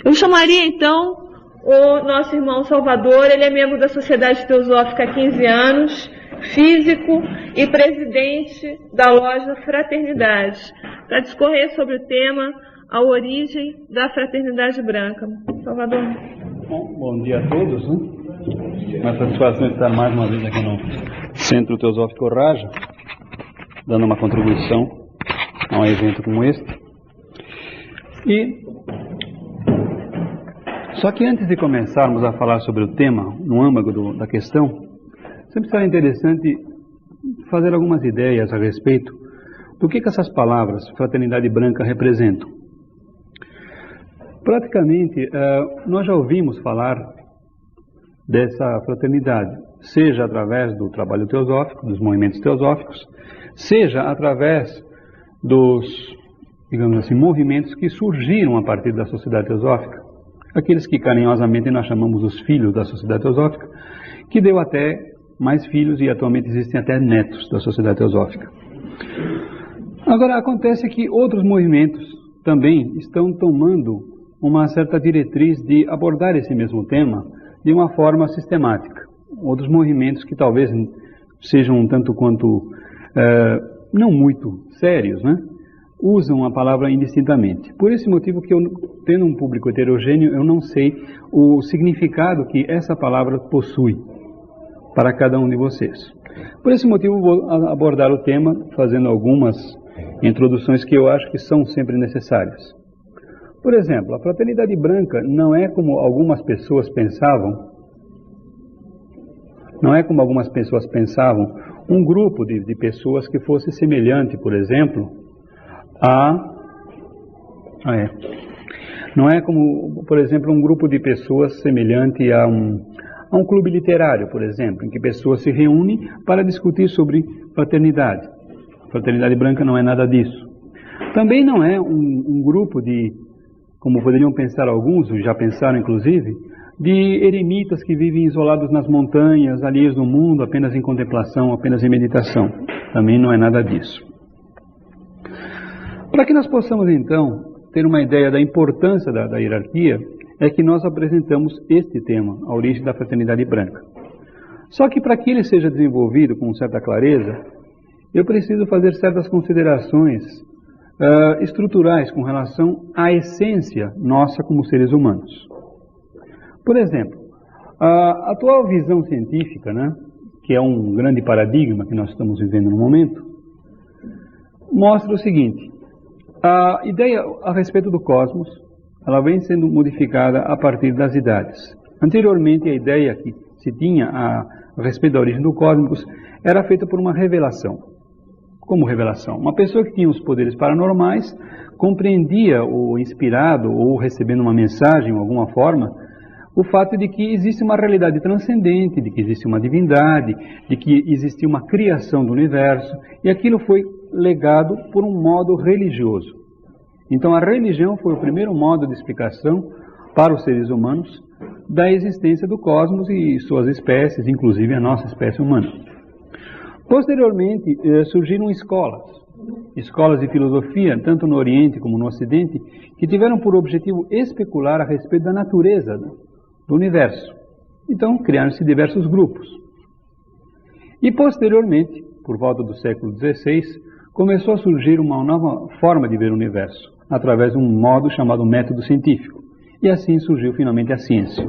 Eu chamaria então o nosso irmão Salvador. Ele é membro da Sociedade Teosófica há 15 anos, físico e presidente da loja Fraternidade, para discorrer sobre o tema A Origem da Fraternidade Branca. Salvador. Bom dia a todos. Uma satisfação estar mais uma vez aqui no Centro Teosófico Raja, dando uma contribuição a um evento como este. Só que antes de começarmos a falar sobre o tema, no âmago da questão, sempre será interessante fazer algumas ideias a respeito do que essas palavras, fraternidade branca, representam. Praticamente, nós já ouvimos falar dessa fraternidade, seja através do trabalho teosófico, dos movimentos teosóficos, seja através dos, digamos assim, movimentos que surgiram a partir da sociedade teosófica, aqueles que carinhosamente nós chamamos os filhos da sociedade teosófica, que deu até mais filhos e atualmente existem até netos da sociedade teosófica. Agora, acontece que outros movimentos também estão tomando uma certa diretriz de abordar esse mesmo tema de uma forma sistemática. Outros movimentos que talvez sejam um tanto quanto não muito sérios, né? Usam a palavra indistintamente. Por esse motivo que eu, tendo um público heterogêneo, eu não sei o significado que essa palavra possui para cada um de vocês. Por esse motivo vou abordar o tema fazendo algumas introduções que eu acho que são sempre necessárias. Por exemplo, a fraternidade branca não é como algumas pessoas pensavam, um grupo de pessoas que fosse semelhante, por exemplo, não é como, por exemplo, um grupo de pessoas semelhante a um clube literário, por exemplo, em que pessoas se reúnem para discutir sobre fraternidade. A fraternidade branca não é nada disso. Também não é um grupo de, como poderiam pensar alguns, já pensaram inclusive, de eremitas que vivem isolados nas montanhas, alheios do mundo, apenas em contemplação, apenas em meditação. Também não é nada disso. Para que nós possamos então ter uma ideia da importância da hierarquia, é que nós apresentamos este tema, a origem da fraternidade branca. Só que para que ele seja desenvolvido com certa clareza, eu preciso fazer certas considerações estruturais com relação à essência nossa como seres humanos. Por exemplo, a atual visão científica, né, que é um grande paradigma que nós estamos vivendo no momento, mostra o seguinte: a ideia a respeito do cosmos, ela vem sendo modificada a partir das idades. Anteriormente, a ideia que se tinha a respeito da origem do cosmos era feita por uma revelação. Como revelação? Uma pessoa que tinha os poderes paranormais compreendia, ou inspirado, ou recebendo uma mensagem de alguma forma, o fato de que existe uma realidade transcendente, de que existe uma divindade, de que existe uma criação do universo, e aquilo foi legado por um modo religioso. Então a religião foi o primeiro modo de explicação para os seres humanos da existência do cosmos e suas espécies, inclusive a nossa espécie humana. Posteriormente surgiram escolas de filosofia, tanto no Oriente como no Ocidente, que tiveram por objetivo especular a respeito da natureza do universo. Então criaram-se diversos grupos. E posteriormente, por volta do século XVI, começou a surgir uma nova forma de ver o universo, através de um modo chamado método científico. E assim surgiu finalmente a ciência.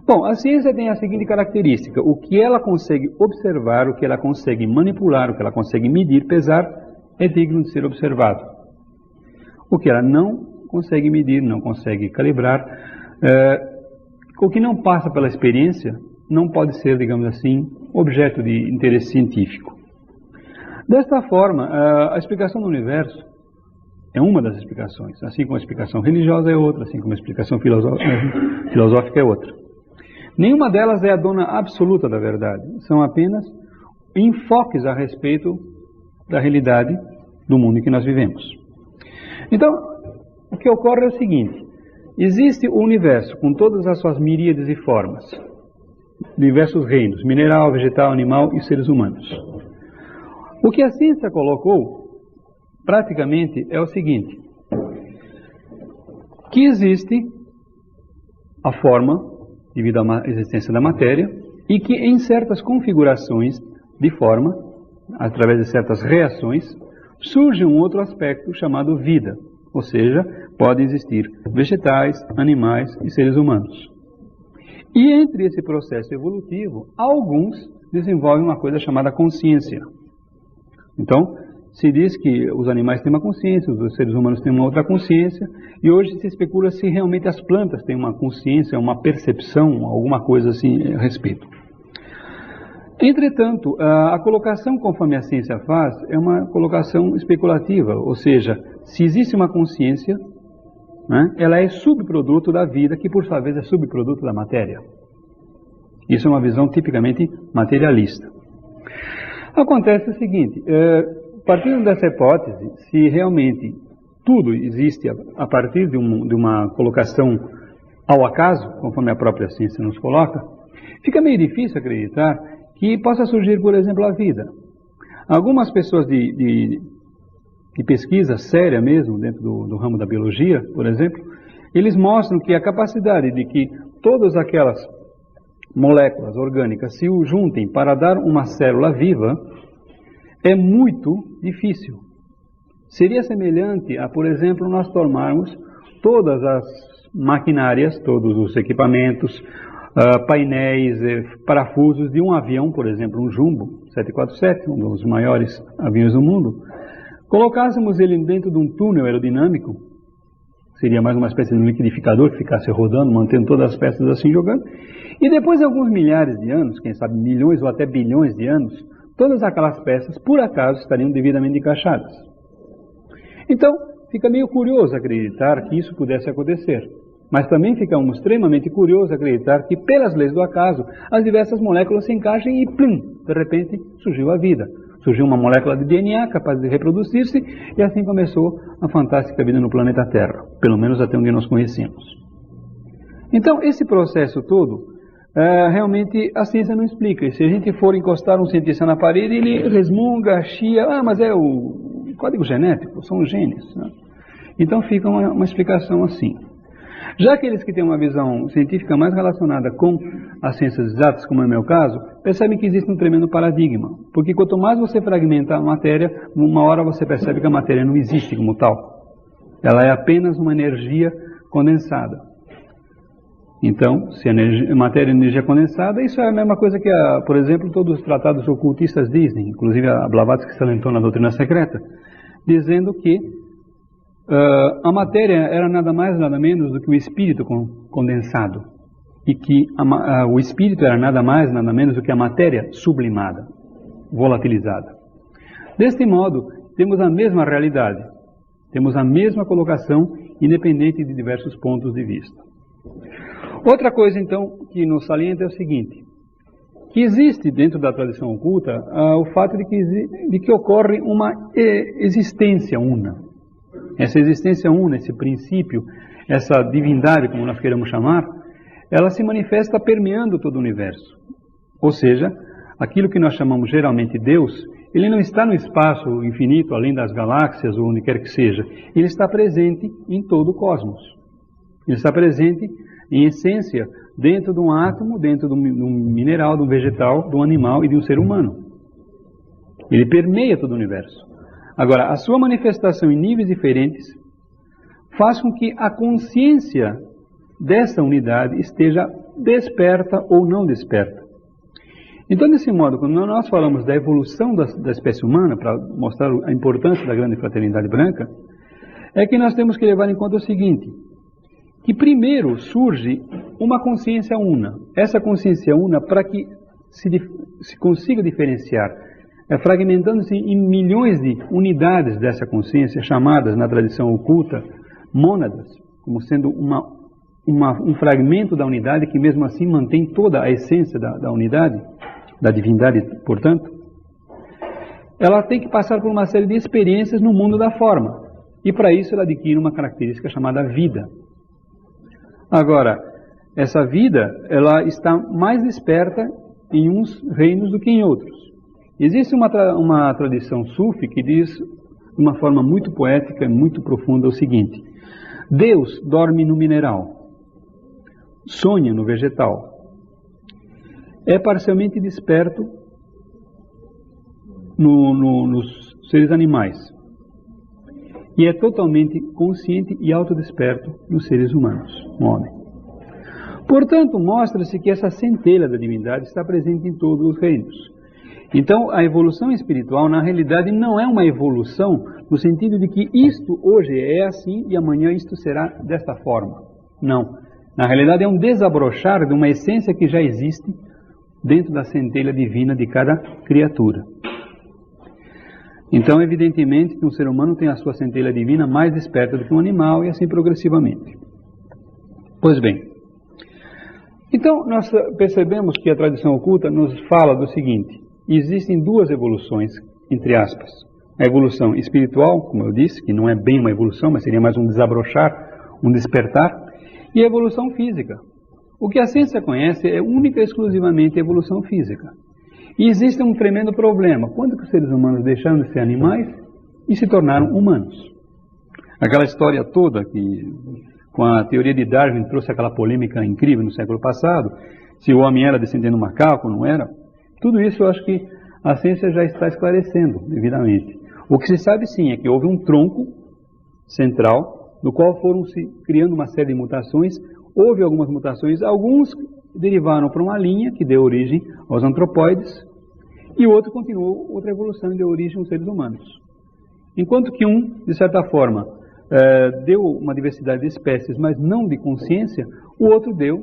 Bom, a ciência tem a seguinte característica: o que ela consegue observar, o que ela consegue manipular, o que ela consegue medir, pesar, é digno de ser observado. O que ela não consegue medir, não consegue calibrar, o que não passa pela experiência, não pode ser, digamos assim, objeto de interesse científico. Desta forma, a explicação do universo é uma das explicações, assim como a explicação religiosa é outra, assim como a explicação filosófica é outra. Nenhuma delas é a dona absoluta da verdade, são apenas enfoques a respeito da realidade do mundo em que nós vivemos. Então, o que ocorre é o seguinte: existe o universo com todas as suas miríades e formas, diversos reinos, mineral, vegetal, animal e seres humanos. O que a ciência colocou, praticamente, é o seguinte: que existe a forma devido à existência da matéria e que em certas configurações de forma, através de certas reações, surge um outro aspecto chamado vida, ou seja, podem existir vegetais, animais e seres humanos. E entre esse processo evolutivo, alguns desenvolvem uma coisa chamada consciência. Então, se diz que os animais têm uma consciência, os seres humanos têm uma outra consciência, e hoje se especula se realmente as plantas têm uma consciência, uma percepção, alguma coisa assim a respeito. Entretanto, a colocação conforme a ciência faz é uma colocação especulativa, ou seja, se existe uma consciência, né, ela é subproduto da vida, que por sua vez é subproduto da matéria. Isso é uma visão tipicamente materialista. Acontece o seguinte, partindo dessa hipótese, se realmente tudo existe a partir de uma colocação ao acaso, conforme a própria ciência nos coloca, fica meio difícil acreditar que possa surgir, por exemplo, a vida. Algumas pessoas de pesquisa séria mesmo, dentro do ramo da biologia, por exemplo, eles mostram que a capacidade de que todas aquelas moléculas orgânicas se juntem para dar uma célula viva é muito difícil. Seria semelhante a, por exemplo, nós tomarmos todas as maquinárias, todos os equipamentos, painéis, parafusos de um avião, por exemplo, um Jumbo 747, um dos maiores aviões do mundo, colocássemos ele dentro de um túnel aerodinâmico, seria mais uma espécie de um liquidificador que ficasse rodando, mantendo todas as peças assim jogando, e depois de alguns milhares de anos, quem sabe milhões ou até bilhões de anos, todas aquelas peças, por acaso, estariam devidamente encaixadas. Então, fica meio curioso acreditar que isso pudesse acontecer. Mas também ficamos extremamente curiosos acreditar que, pelas leis do acaso, as diversas moléculas se encaixem e, plum, de repente, surgiu a vida. Surgiu uma molécula de DNA capaz de reproduzir-se e assim começou a fantástica vida no planeta Terra, pelo menos até onde nós conhecemos. Então, esse processo todo, realmente a ciência não explica. E se a gente for encostar um cientista na parede, ele resmunga, chia, mas é o código genético, são os genes. Né? Então fica uma explicação assim. Já aqueles que têm uma visão científica mais relacionada com as ciências exatas, como é o meu caso, percebem que existe um tremendo paradigma. Porque quanto mais você fragmenta a matéria, uma hora você percebe que a matéria não existe como tal. Ela é apenas uma energia condensada. Então, se a matéria é energia condensada, isso é a mesma coisa que, por exemplo, todos os tratados ocultistas dizem, inclusive a Blavatsky salientou na doutrina secreta, dizendo que a matéria era nada mais, nada menos do que o espírito condensado. E que o espírito era nada mais, nada menos do que a matéria sublimada, volatilizada. Deste modo, temos a mesma realidade. Temos a mesma colocação, independente de diversos pontos de vista. Outra coisa, então, que nos salienta é o seguinte, que existe dentro da tradição oculta o fato de que ocorre uma existência una. Essa existência una, esse princípio, essa divindade, como nós queremos chamar, ela se manifesta permeando todo o universo. Ou seja, aquilo que nós chamamos geralmente Deus, ele não está no espaço infinito, além das galáxias ou onde quer que seja. Ele está presente em todo o cosmos. Ele está presente, em essência, dentro de um átomo, dentro de um mineral, de um vegetal, de um animal e de um ser humano. Ele permeia todo o universo. Agora, a sua manifestação em níveis diferentes faz com que a consciência dessa unidade esteja desperta ou não desperta. Então, desse modo, quando nós falamos da evolução da espécie humana, para mostrar a importância da grande fraternidade branca, é que nós temos que levar em conta o seguinte, que primeiro surge uma consciência una. Essa consciência una, para que se consiga diferenciar, fragmentando-se em milhões de unidades dessa consciência, chamadas na tradição oculta mônadas, como sendo um fragmento da unidade que mesmo assim mantém toda a essência da unidade, da divindade, portanto, ela tem que passar por uma série de experiências no mundo da forma. E para isso ela adquire uma característica chamada vida. Agora, essa vida, ela está mais desperta em uns reinos do que em outros. Existe uma tradição sufi que diz, de uma forma muito poética e muito profunda, o seguinte: Deus dorme no mineral, sonha no vegetal. É parcialmente desperto nos seres animais. E é totalmente consciente e autodesperto nos seres humanos, no homem. Portanto, mostra-se que essa centelha da divindade está presente em todos os reinos. Então, a evolução espiritual, na realidade, não é uma evolução no sentido de que isto hoje é assim e amanhã isto será desta forma. Não. Na realidade, é um desabrochar de uma essência que já existe dentro da centelha divina de cada criatura. Então, evidentemente, que um ser humano tem a sua centelha divina mais desperta do que um animal e assim progressivamente. Pois bem, então nós percebemos que a tradição oculta nos fala do seguinte: existem duas evoluções, entre aspas. A evolução espiritual, como eu disse, que não é bem uma evolução, mas seria mais um desabrochar, um despertar, e a evolução física. O que a ciência conhece é única e exclusivamente a evolução física. E existe um tremendo problema. Quando que os seres humanos deixaram de ser animais e se tornaram humanos? Aquela história toda que, com a teoria de Darwin, trouxe aquela polêmica incrível no século passado, se o homem era descendente do macaco, não era? Tudo isso eu acho que a ciência já está esclarecendo devidamente. O que se sabe sim é que houve um tronco central, no qual foram se criando uma série de mutações. Houve algumas mutações, alguns derivaram para uma linha que deu origem aos antropóides, e o outro continuou outra evolução e deu origem aos seres humanos. Enquanto que um, de certa forma, deu uma diversidade de espécies, mas não de consciência, o outro deu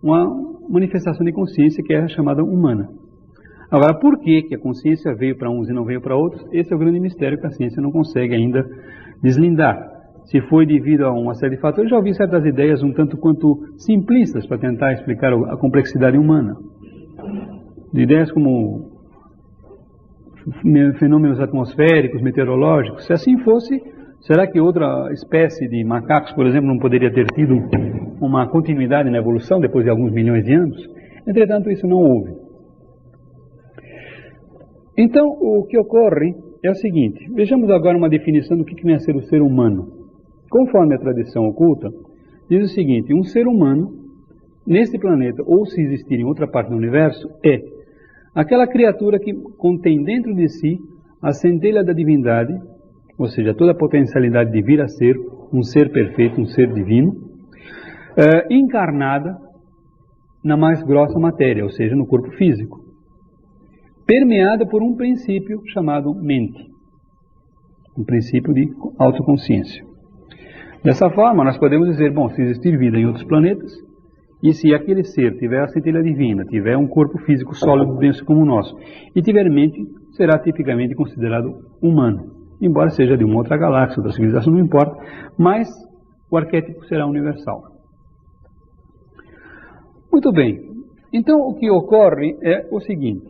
uma manifestação de consciência que é a chamada humana. Agora, por que a consciência veio para uns e não veio para outros? Esse é o grande mistério que a ciência não consegue ainda deslindar. Se foi devido a uma série de fatores, eu já ouvi certas ideias um tanto quanto simplistas para tentar explicar a complexidade humana. De ideias como fenômenos atmosféricos, meteorológicos. Se assim fosse, será que outra espécie de macacos, por exemplo, não poderia ter tido uma continuidade na evolução depois de alguns milhões de anos? Entretanto, isso não houve. Então, o que ocorre é o seguinte: vejamos agora uma definição do que vem a ser o ser humano. Conforme a tradição oculta, diz o seguinte: um ser humano, neste planeta, ou se existir em outra parte do universo, é aquela criatura que contém dentro de si a centelha da divindade, ou seja, toda a potencialidade de vir a ser um ser perfeito, um ser divino, encarnada na mais grossa matéria, ou seja, no corpo físico, permeada por um princípio chamado mente, um princípio de autoconsciência. Dessa forma, nós podemos dizer, bom, se existir vida em outros planetas, e se aquele ser tiver a centelha divina, tiver um corpo físico sólido denso como o nosso, e tiver mente, será tipicamente considerado humano, embora seja de uma outra galáxia, outra civilização, não importa, mas o arquétipo será universal. Muito bem, então o que ocorre é o seguinte: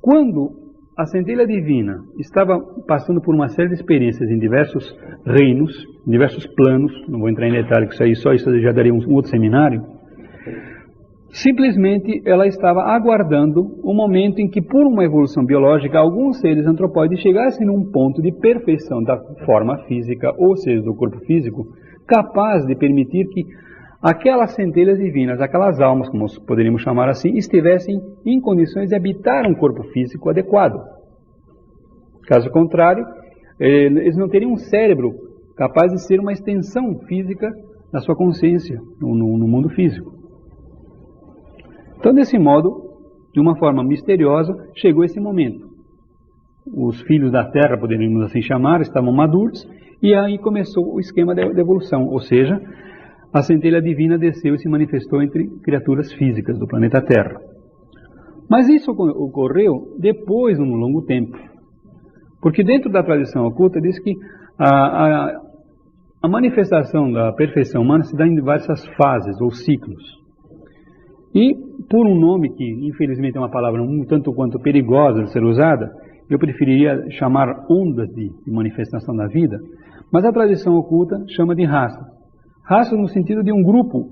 quando a centelha divina estava passando por uma série de experiências em diversos reinos, em diversos planos, não vou entrar em detalhe, que só isso já daria um outro seminário. Simplesmente ela estava aguardando o momento em que, por uma evolução biológica, alguns seres antropóides chegassem num ponto de perfeição da forma física, ou seja, do corpo físico, capaz de permitir que aquelas centelhas divinas, aquelas almas, como poderíamos chamar assim, estivessem em condições de habitar um corpo físico adequado. Caso contrário, eles não teriam um cérebro capaz de ser uma extensão física da sua consciência no mundo físico. Então, desse modo, de uma forma misteriosa, chegou esse momento. Os filhos da Terra, poderíamos assim chamar, estavam maduros, e aí começou o esquema da evolução, ou seja, a centelha divina desceu e se manifestou entre criaturas físicas do planeta Terra. Mas isso ocorreu depois de um longo tempo. Porque dentro da tradição oculta diz que a manifestação da perfeição humana se dá em diversas fases ou ciclos. E por um nome que infelizmente é uma palavra um tanto quanto perigosa de ser usada, eu preferiria chamar ondas de manifestação da vida, mas a tradição oculta chama de raças. Raça no sentido de um grupo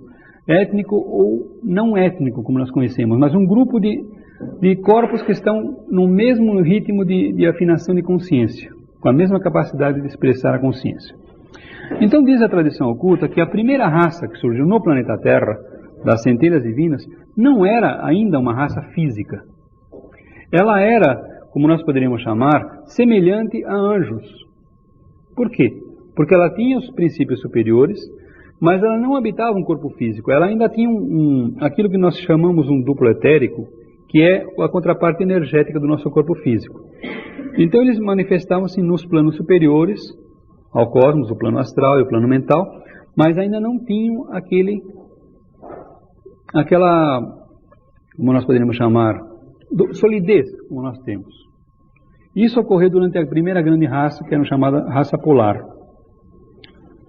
étnico ou não étnico, como nós conhecemos, mas um grupo de corpos que estão no mesmo ritmo de afinação de consciência, com a mesma capacidade de expressar a consciência. Então diz a tradição oculta que a primeira raça que surgiu no planeta Terra, das centelhas divinas, não era ainda uma raça física. Ela era, como nós poderíamos chamar, semelhante a anjos. Por quê? Porque ela tinha os princípios superiores, mas ela não habitava um corpo físico. Ela ainda tinha aquilo que nós chamamos um duplo etérico, que é a contraparte energética do nosso corpo físico. Então eles manifestavam-se nos planos superiores, ao cosmos, o plano astral e o plano mental, mas ainda não tinham aquela, como nós poderíamos chamar, solidez, como nós temos. Isso ocorreu durante a primeira grande raça, que era chamada raça polar.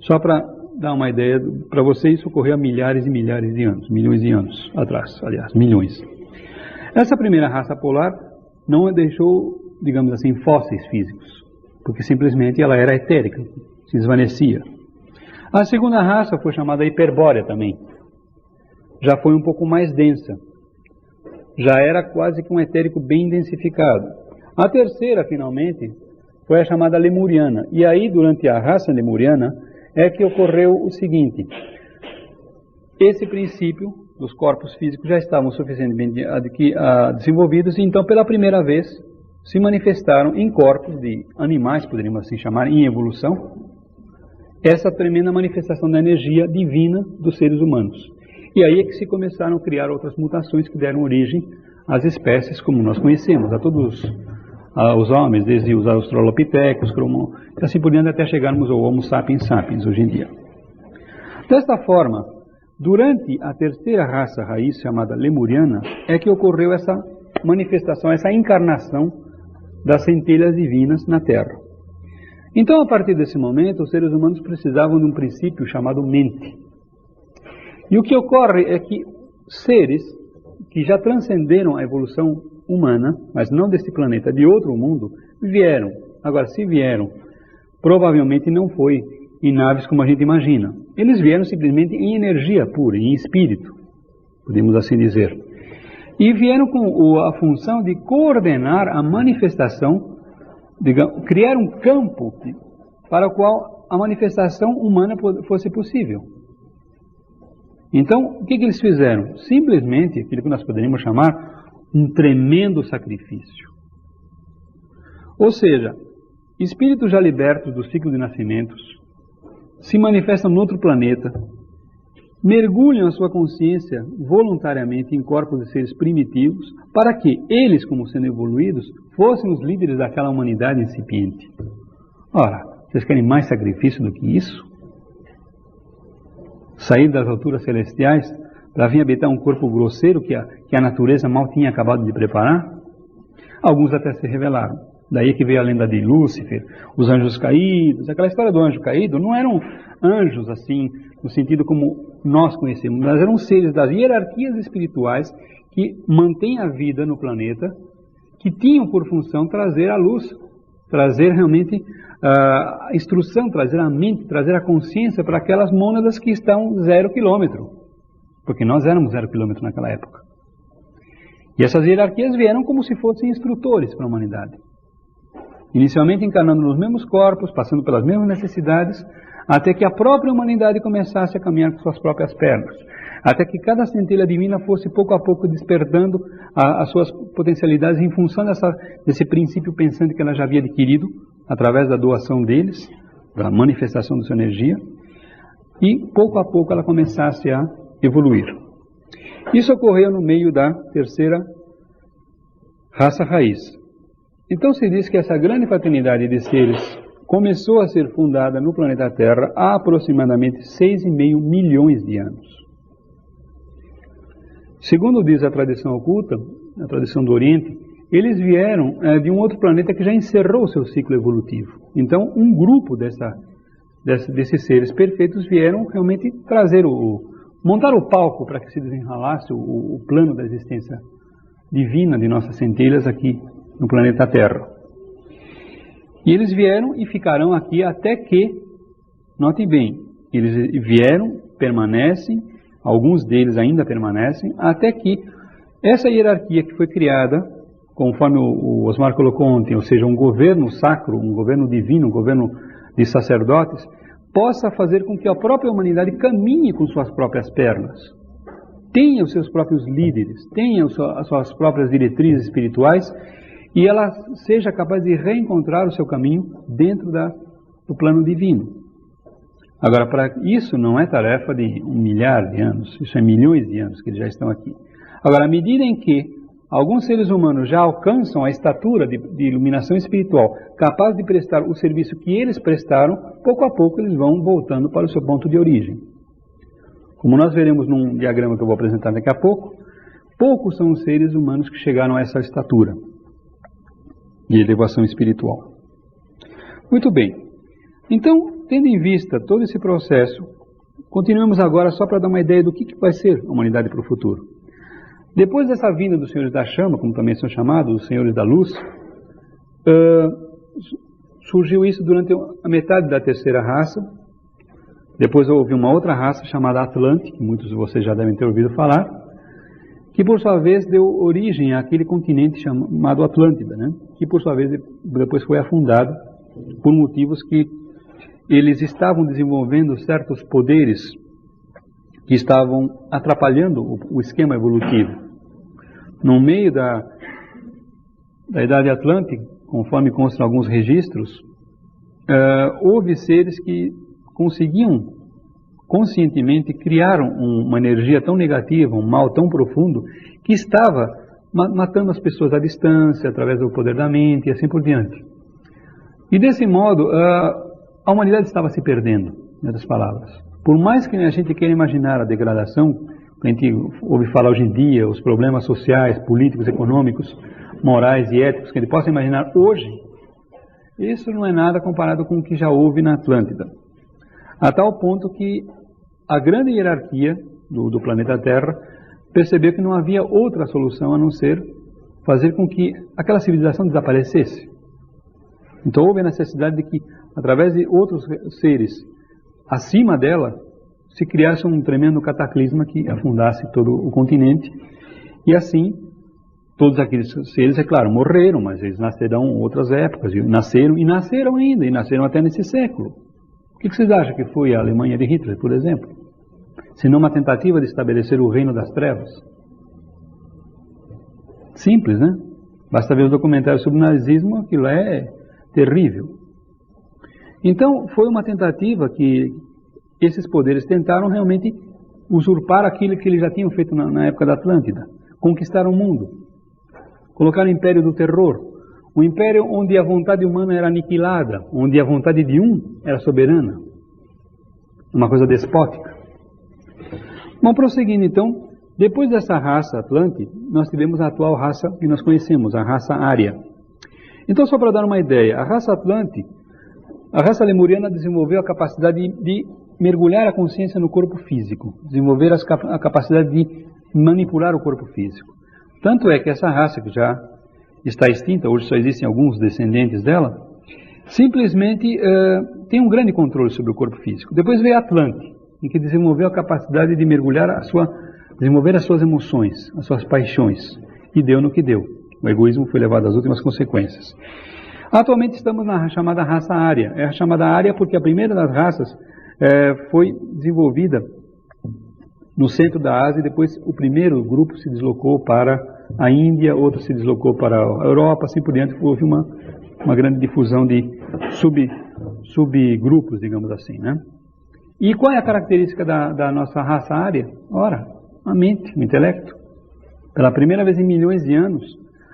Só para dar uma ideia, para você isso ocorreu há milhares e milhares de anos, milhões de anos atrás, aliás, milhões. Essa primeira raça polar não deixou, digamos assim, fósseis físicos, porque simplesmente ela era etérica, se desvanecia. A segunda raça foi chamada hiperbórea também. Já foi um pouco mais densa. Já era quase que um etérico bem densificado. A terceira, finalmente, foi a chamada lemuriana. E aí, durante a raça lemuriana, é que ocorreu o seguinte. Esse princípio dos corpos físicos já estavam suficientemente desenvolvidos, e então, pela primeira vez, se manifestaram em corpos de animais, poderíamos assim chamar, em evolução, essa tremenda manifestação da energia divina dos seres humanos. E aí é que se começaram a criar outras mutações que deram origem às espécies como nós conhecemos, a todos os homens, desde os australopitecos, assim por diante, até chegarmos ao Homo sapiens sapiens hoje em dia. Desta forma, durante a terceira raça raiz, chamada lemuriana, é que ocorreu essa manifestação, essa encarnação das centelhas divinas na Terra. Então, a partir desse momento, os seres humanos precisavam de um princípio chamado mente. E o que ocorre é que seres que já transcenderam a evolução humana, mas não desse planeta, de outro mundo, vieram. Agora, se vieram, provavelmente não foi em naves como a gente imagina. Eles vieram simplesmente em energia pura, em espírito, podemos assim dizer. E vieram com a função de coordenar a manifestação, digamos, criar um campo para o qual a manifestação humana fosse possível. Então, o que eles fizeram? Simplesmente aquilo que nós poderíamos chamar um tremendo sacrifício. Ou seja, espíritos já libertos do ciclo de nascimentos se manifestam em outro planeta, mergulham a sua consciência voluntariamente em corpos de seres primitivos, para que eles, como sendo evoluídos, fossem os líderes daquela humanidade incipiente. Ora, vocês querem mais sacrifício do que isso? Sair das alturas celestiais para vir habitar um corpo grosseiro que a natureza mal tinha acabado de preparar? Alguns até se rebelaram. Daí que veio a lenda de Lúcifer, os anjos caídos. Aquela história do anjo caído não eram anjos assim, no sentido como nós conhecemos, mas eram seres das hierarquias espirituais que mantêm a vida no planeta, que tinham por função trazer a luz, trazer realmente a instrução, trazer a mente, trazer a consciência para aquelas mônadas que estão 0 quilômetro, porque nós éramos 0 quilômetro naquela época. E essas hierarquias vieram como se fossem instrutores para a humanidade. Inicialmente encarnando nos mesmos corpos, passando pelas mesmas necessidades, até que a própria humanidade começasse a caminhar com suas próprias pernas, até que cada centelha divina fosse pouco a pouco despertando as suas potencialidades em função desse princípio pensante que ela já havia adquirido através da doação deles, da manifestação de sua energia, e pouco a pouco ela começasse a evoluir. Isso ocorreu no meio da terceira raça raiz. Então se diz que essa grande fraternidade de seres começou a ser fundada no planeta Terra há aproximadamente 6,5 milhões de anos. Segundo diz a tradição oculta, a tradição do Oriente, eles vieram de um outro planeta que já encerrou o seu ciclo evolutivo. Então um grupo desses seres perfeitos vieram realmente montar o palco para que se desenrolasse o plano da existência divina de nossas centelhas aqui no planeta Terra. E eles vieram e ficarão aqui até que, notem bem, eles vieram, permanecem, alguns deles ainda permanecem, até que essa hierarquia que foi criada, conforme o Osmar colocou ontem, ou seja, um governo sacro, um governo divino, um governo de sacerdotes, possa fazer com que a própria humanidade caminhe com suas próprias pernas, tenha os seus próprios líderes, tenha as suas próprias diretrizes espirituais, e ela seja capaz de reencontrar o seu caminho dentro do plano divino. Agora, para isso não é tarefa de 1 milhar de anos, isso é milhões de anos que eles já estão aqui. Agora, à medida em que alguns seres humanos já alcançam a estatura de iluminação espiritual, capaz de prestar o serviço que eles prestaram, pouco a pouco eles vão voltando para o seu ponto de origem. Como nós veremos num diagrama que eu vou apresentar daqui a pouco, poucos são os seres humanos que chegaram a essa estatura de elevação espiritual. Muito bem. Então, tendo em vista todo esse processo, continuemos agora só para dar uma ideia do que vai ser a humanidade para o futuro. Depois dessa vinda dos senhores da chama, como também são chamados, os senhores da luz, surgiu isso durante a metade da terceira raça. Depois houve uma outra raça chamada Atlante, que muitos de vocês já devem ter ouvido falar, que por sua vez deu origem àquele continente chamado Atlântida, né? Que por sua vez depois foi afundado por motivos que eles estavam desenvolvendo certos poderes que estavam atrapalhando o esquema evolutivo. No meio da Idade Atlântica, conforme constam alguns registros, houve seres que conseguiam conscientemente criar uma energia tão negativa, um mal tão profundo, que estava matando as pessoas à distância, através do poder da mente e assim por diante. E desse modo, a humanidade estava se perdendo, em outras palavras. Por mais que a gente queira imaginar a degradação, a gente ouve falar hoje em dia, os problemas sociais, políticos, econômicos, morais e éticos que a gente possa imaginar hoje, isso não é nada comparado com o que já houve na Atlântida. A tal ponto que a grande hierarquia do planeta Terra percebeu que não havia outra solução a não ser fazer com que aquela civilização desaparecesse. Então houve a necessidade de que, através de outros seres acima dela, se criasse um tremendo cataclisma que afundasse todo o continente. E assim, todos aqueles seres, é claro, morreram, mas eles nascerão em outras épocas, e nasceram ainda, e nasceram até nesse século. O que vocês acham que foi a Alemanha de Hitler, por exemplo? Se não uma tentativa de estabelecer o reino das trevas? Simples, né? Basta ver os documentários sobre o nazismo, aquilo é terrível. Então, foi uma tentativa que esses poderes tentaram realmente usurpar aquilo que eles já tinham feito na época da Atlântida. Conquistar o mundo. Colocar o império do terror. Um império onde a vontade humana era aniquilada, onde a vontade de um era soberana. Uma coisa despótica. Bom, prosseguindo então, depois dessa raça Atlante, nós tivemos a atual raça que nós conhecemos, a raça Ária. Então, só para dar uma ideia, a raça Atlante, a raça lemuriana desenvolveu a capacidade de mergulhar a consciência no corpo físico, desenvolver a capacidade de manipular o corpo físico. Tanto é que essa raça, que já está extinta, hoje só existem alguns descendentes dela, simplesmente tem um grande controle sobre o corpo físico. Depois veio a Atlante, em que desenvolveu a capacidade de mergulhar desenvolver as suas emoções, as suas paixões, e deu no que deu. O egoísmo foi levado às últimas consequências. Atualmente estamos na chamada raça Ária. É a chamada Ária porque a primeira das raças foi desenvolvida no centro da Ásia, e depois o primeiro grupo se deslocou para a Índia, outro se deslocou para a Europa, assim por diante. Houve uma grande difusão de subgrupos, digamos assim, né? E qual é a característica da nossa raça Ária? Ora, a mente, o intelecto. Pela primeira vez em milhões de anos,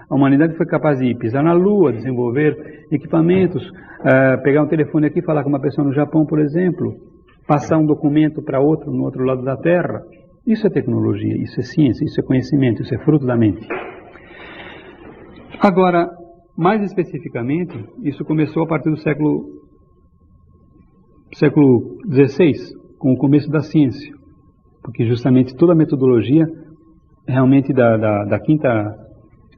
a humanidade foi capaz de pisar na Lua, desenvolver equipamentos, pegar um telefone aqui, falar com uma pessoa no Japão, por exemplo, passar um documento para outro no outro lado da Terra. Isso é tecnologia, isso é ciência, isso é conhecimento, isso é fruto da mente. Agora, mais especificamente, isso começou a partir do século XVI, com o começo da ciência, porque justamente toda a metodologia realmente da quinta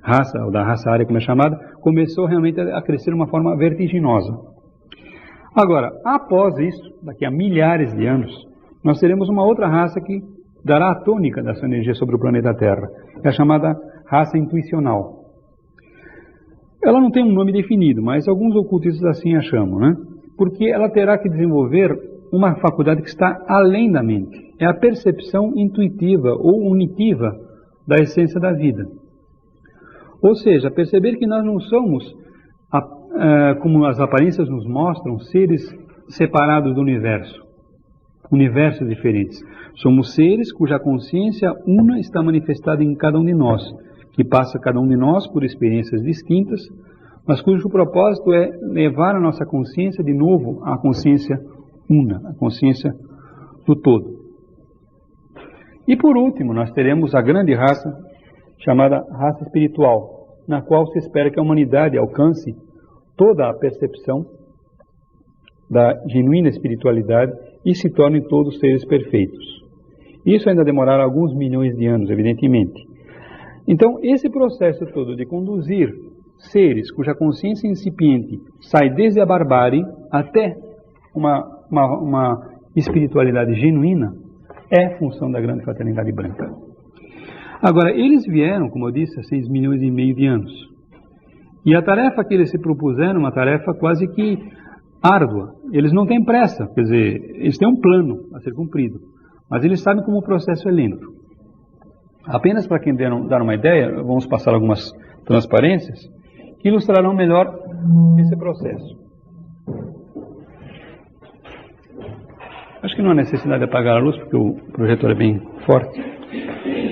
raça, ou da raça Ária como é chamada, começou realmente a crescer de uma forma vertiginosa. Agora, após isso, daqui a milhares de anos, nós teremos uma outra raça que dará a tônica dessa energia sobre o planeta Terra. É a chamada raça intuicional. Ela não tem um nome definido, mas alguns ocultistas assim a chamam, né? Porque ela terá que desenvolver uma faculdade que está além da mente. É a percepção intuitiva ou unitiva da essência da vida. Ou seja, perceber que nós não somos, como as aparências nos mostram, seres separados do universos diferentes. Somos seres cuja consciência una está manifestada em cada um de nós, que passa cada um de nós por experiências distintas, mas cujo propósito é levar a nossa consciência de novo à consciência una, a consciência do todo. E por último, nós teremos a grande raça, chamada raça espiritual, na qual se espera que a humanidade alcance toda a percepção da genuína espiritualidade e se tornem todos seres perfeitos. Isso ainda demorará alguns milhões de anos, evidentemente. Então, esse processo todo de conduzir seres cuja consciência incipiente sai desde a barbárie até uma espiritualidade genuína é função da grande fraternidade branca. Agora, eles vieram, como eu disse, há 6 milhões e meio de anos. E a tarefa que eles se propuseram é uma tarefa quase que árdua. Eles não têm pressa, quer dizer, eles têm um plano a ser cumprido, mas eles sabem como o processo é lento. Apenas para quem dar uma ideia, vamos passar algumas transparências que ilustrarão melhor esse processo. Acho que não há necessidade de apagar a luz, porque o projetor é bem forte.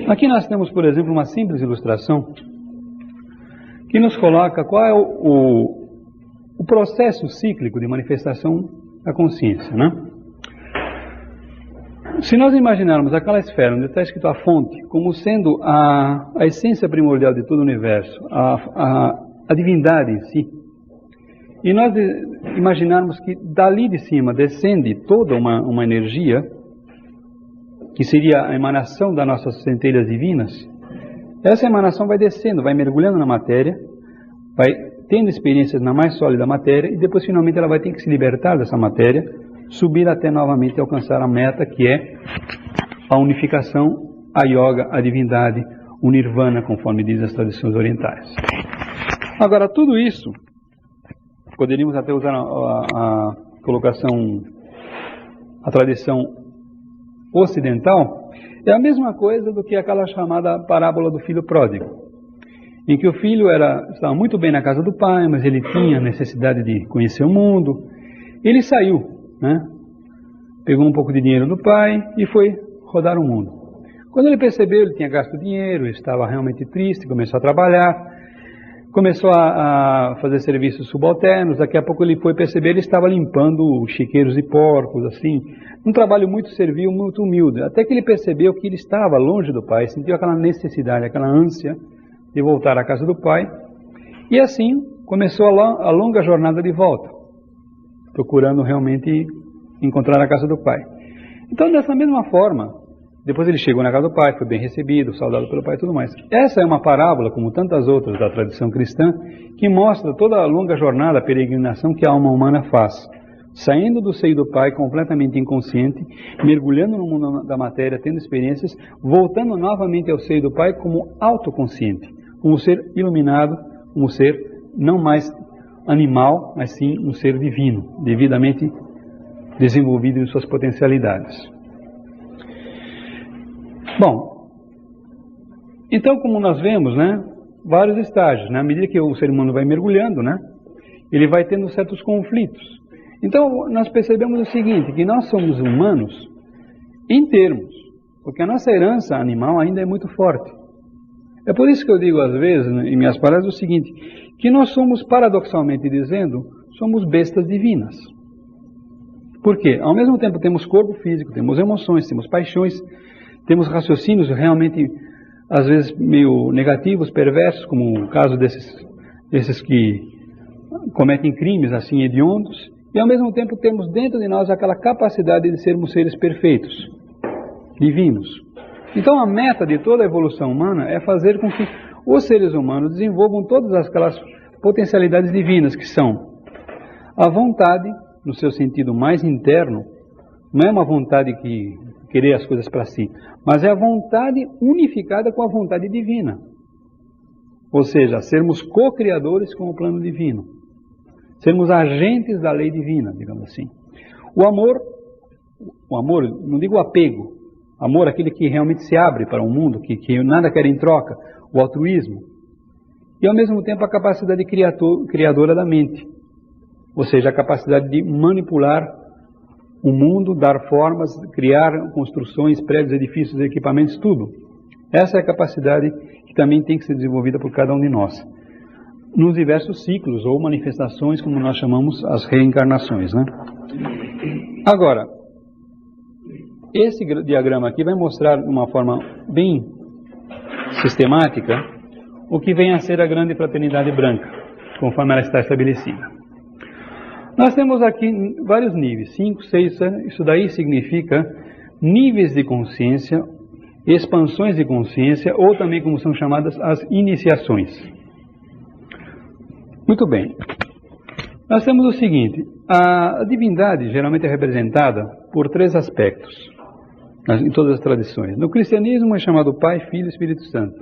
Aqui nós temos, por exemplo, uma simples ilustração que nos coloca qual é o processo cíclico de manifestação da consciência, né? Se nós imaginarmos aquela esfera onde está escrito a fonte como sendo a essência primordial de todo o universo, a divindade em si, e nós imaginarmos que dali de cima descende toda uma energia, que seria a emanação das nossas centelhas divinas, essa emanação vai descendo, vai mergulhando na matéria, vai tendo experiências na mais sólida matéria, e depois finalmente ela vai ter que se libertar dessa matéria, subir até novamente alcançar a meta, que é a unificação, a yoga, a divindade, o nirvana, conforme dizem as tradições orientais. Agora, tudo isso, poderíamos até usar a colocação, a tradição ocidental, é a mesma coisa do que aquela chamada parábola do filho pródigo, em que o filho estava muito bem na casa do pai, mas ele tinha necessidade de conhecer o mundo. Ele saiu, né? Pegou um pouco de dinheiro do pai e foi rodar o mundo. Quando ele percebeu, ele tinha gasto dinheiro, ele estava realmente triste, começou a trabalhar, começou a fazer serviços subalternos. Daqui a pouco ele foi perceber, ele estava limpando chiqueiros e porcos, assim, um trabalho muito servil, muito humilde, até que ele percebeu que ele estava longe do pai, sentiu aquela necessidade, aquela ânsia de voltar à casa do pai, e assim começou a longa jornada de volta, procurando realmente encontrar a casa do pai. Então, dessa mesma forma, depois ele chegou na casa do pai, foi bem recebido, saudado pelo pai e tudo mais. Essa é uma parábola, como tantas outras da tradição cristã, que mostra toda a longa jornada, a peregrinação que a alma humana faz, saindo do seio do pai completamente inconsciente, mergulhando no mundo da matéria, tendo experiências, voltando novamente ao seio do pai como autoconsciente, como um ser iluminado, um ser não mais animal, mas sim um ser divino, devidamente desenvolvido em suas potencialidades. Bom, então, como nós vemos, né, vários estágios, né, à medida que o ser humano vai mergulhando, né, ele vai tendo certos conflitos. Então, nós percebemos o seguinte, que nós somos humanos em termos, porque a nossa herança animal ainda é muito forte. É por isso que eu digo às vezes, em minhas palestras, o seguinte, que nós somos, paradoxalmente dizendo, somos bestas divinas. Por quê? Ao mesmo tempo temos corpo físico, temos emoções, temos paixões, temos raciocínios realmente, às vezes, meio negativos, perversos, como o caso desses que cometem crimes assim hediondos, e ao mesmo tempo temos dentro de nós aquela capacidade de sermos seres perfeitos, divinos. Então a meta de toda a evolução humana é fazer com que os seres humanos desenvolvam todas aquelas potencialidades divinas, que são a vontade, no seu sentido mais interno, não é uma vontade que querer as coisas para si, mas é a vontade unificada com a vontade divina. Ou seja, sermos co-criadores com o plano divino. Sermos agentes da lei divina, digamos assim. O amor o amor, não digo o apego, amor aquele que realmente se abre para o mundo, que nada quer em troca, o altruísmo, e ao mesmo tempo a capacidade criadora da mente, ou seja, a capacidade de manipular o mundo, dar formas, criar construções, prédios, edifícios, equipamentos, tudo. Essa é a capacidade que também tem que ser desenvolvida por cada um de nós, nos diversos ciclos ou manifestações, como nós chamamos as reencarnações, né? Agora, esse diagrama aqui vai mostrar de uma forma bem sistemática o que vem a ser a grande fraternidade branca, conforme ela está estabelecida. Nós temos aqui vários níveis, 5, 6, isso daí significa níveis de consciência, expansões de consciência, ou também como são chamadas as iniciações. Muito bem. Nós temos o seguinte, a divindade geralmente é representada por 3 aspectos, em todas as tradições. No cristianismo é chamado Pai, Filho e Espírito Santo.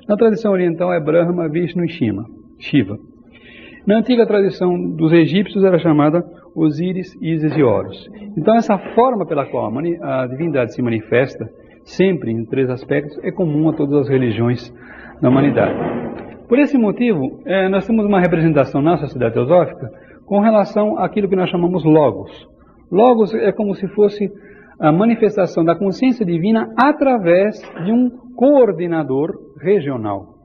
Na tradição oriental é Brahma, Vishnu e Shiva. Na antiga tradição dos egípcios era chamada Osíris, Ísis e Horus. Então essa forma pela qual a divindade se manifesta, sempre em 3 aspectos, é comum a todas as religiões da humanidade. Por esse motivo, nós temos uma representação na sociedade teosófica com relação àquilo que nós chamamos Logos. Logos é como se fosse a manifestação da consciência divina através de um coordenador regional,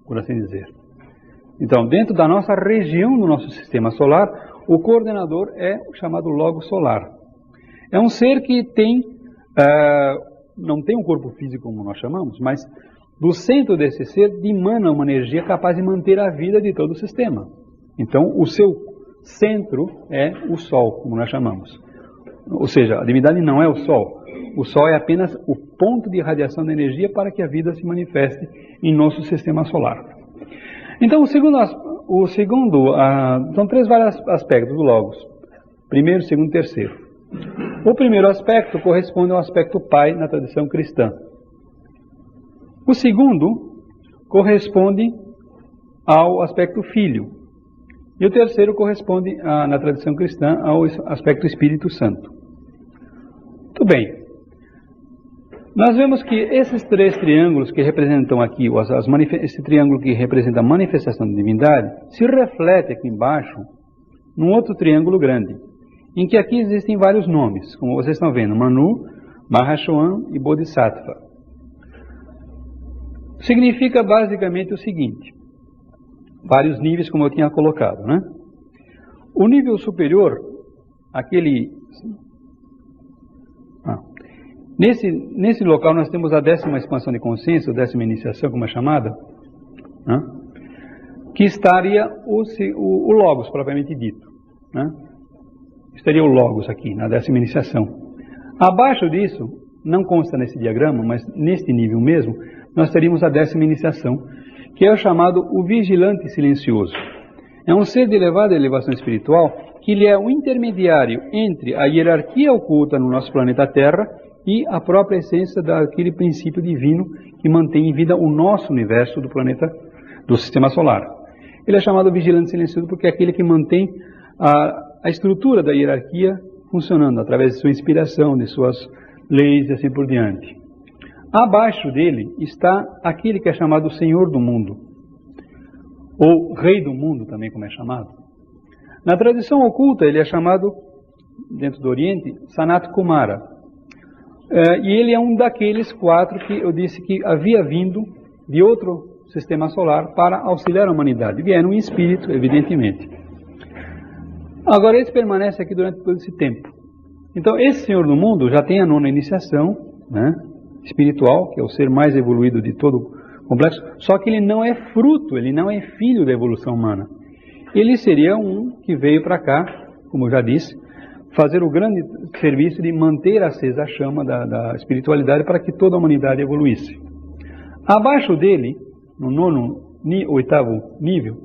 por assim dizer. Então, dentro da nossa região, do nosso sistema solar, o coordenador é o chamado Logo solar. É um ser que não tem um corpo físico como nós chamamos, mas do centro desse ser dimana uma energia capaz de manter a vida de todo o sistema. Então, o seu centro é o Sol, como nós chamamos. Ou seja, a divindade não é o Sol. O Sol é apenas o ponto de irradiação da energia para que a vida se manifeste em nosso sistema solar. Então, são 3 vários aspectos do Logos. Primeiro, segundo e terceiro. O primeiro aspecto corresponde ao aspecto Pai na tradição cristã. O segundo corresponde ao aspecto Filho. E o terceiro corresponde, na tradição cristã, ao aspecto Espírito Santo. Muito bem. Nós vemos que esses 3 triângulos que representam aqui, esse triângulo que representa a manifestação da divindade, se reflete aqui embaixo num outro triângulo grande, em que aqui existem vários nomes, como vocês estão vendo, Manu, Mahashoam e Bodhisattva. Significa basicamente o seguinte, vários níveis como eu tinha colocado, né? O nível superior, nesse local nós temos a 10ª expansão de consciência, a 10ª iniciação, como é chamada, né? Que estaria o Logos, propriamente dito, né? Estaria o Logos aqui, na 10ª iniciação. Abaixo disso, não consta nesse diagrama, mas neste nível mesmo, nós teríamos a 10ª iniciação, que é o chamado o vigilante silencioso. É um ser de elevada elevação espiritual que ele é o intermediário entre a hierarquia oculta no nosso planeta Terra e a própria essência daquele princípio divino que mantém em vida o nosso universo do sistema solar. Ele é chamado vigilante silencioso porque é aquele que mantém a estrutura da hierarquia funcionando através de sua inspiração, de suas leis e assim por diante. Abaixo dele está aquele que é chamado Senhor do Mundo, ou Rei do Mundo também, como é chamado. Na tradição oculta ele é chamado, dentro do Oriente, Sanat Kumara. E ele é um daqueles 4 que eu disse que havia vindo de outro sistema solar para auxiliar a humanidade. Vieram em espírito, evidentemente. Agora eles permanecem aqui durante todo esse tempo. Então esse Senhor do Mundo já tem a 9ª iniciação, né, espiritual, que é o ser mais evoluído de todo o complexo, só que ele não é fruto, ele não é filho da evolução humana. Ele seria um que veio para cá, como eu já disse, fazer o grande serviço de manter acesa a chama da espiritualidade para que toda a humanidade evoluísse. Abaixo dele, no 8º nível,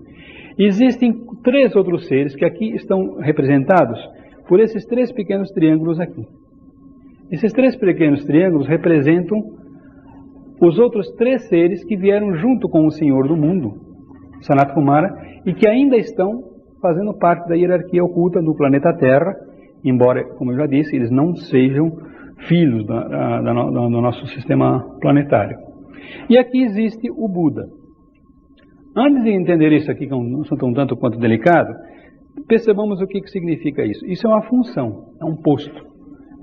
existem 3 outros seres que aqui estão representados por esses 3 pequenos triângulos aqui. Esses 3 pequenos triângulos representam os outros 3 seres que vieram junto com o Senhor do Mundo, Sanat Kumara, e que ainda estão fazendo parte da hierarquia oculta do planeta Terra, embora, como eu já disse, eles não sejam filhos do nosso sistema planetário. E aqui existe o Buda. Antes de entender isso aqui, que é um assunto um tanto quanto delicado, percebamos o que significa isso. Isso é uma função, é um posto,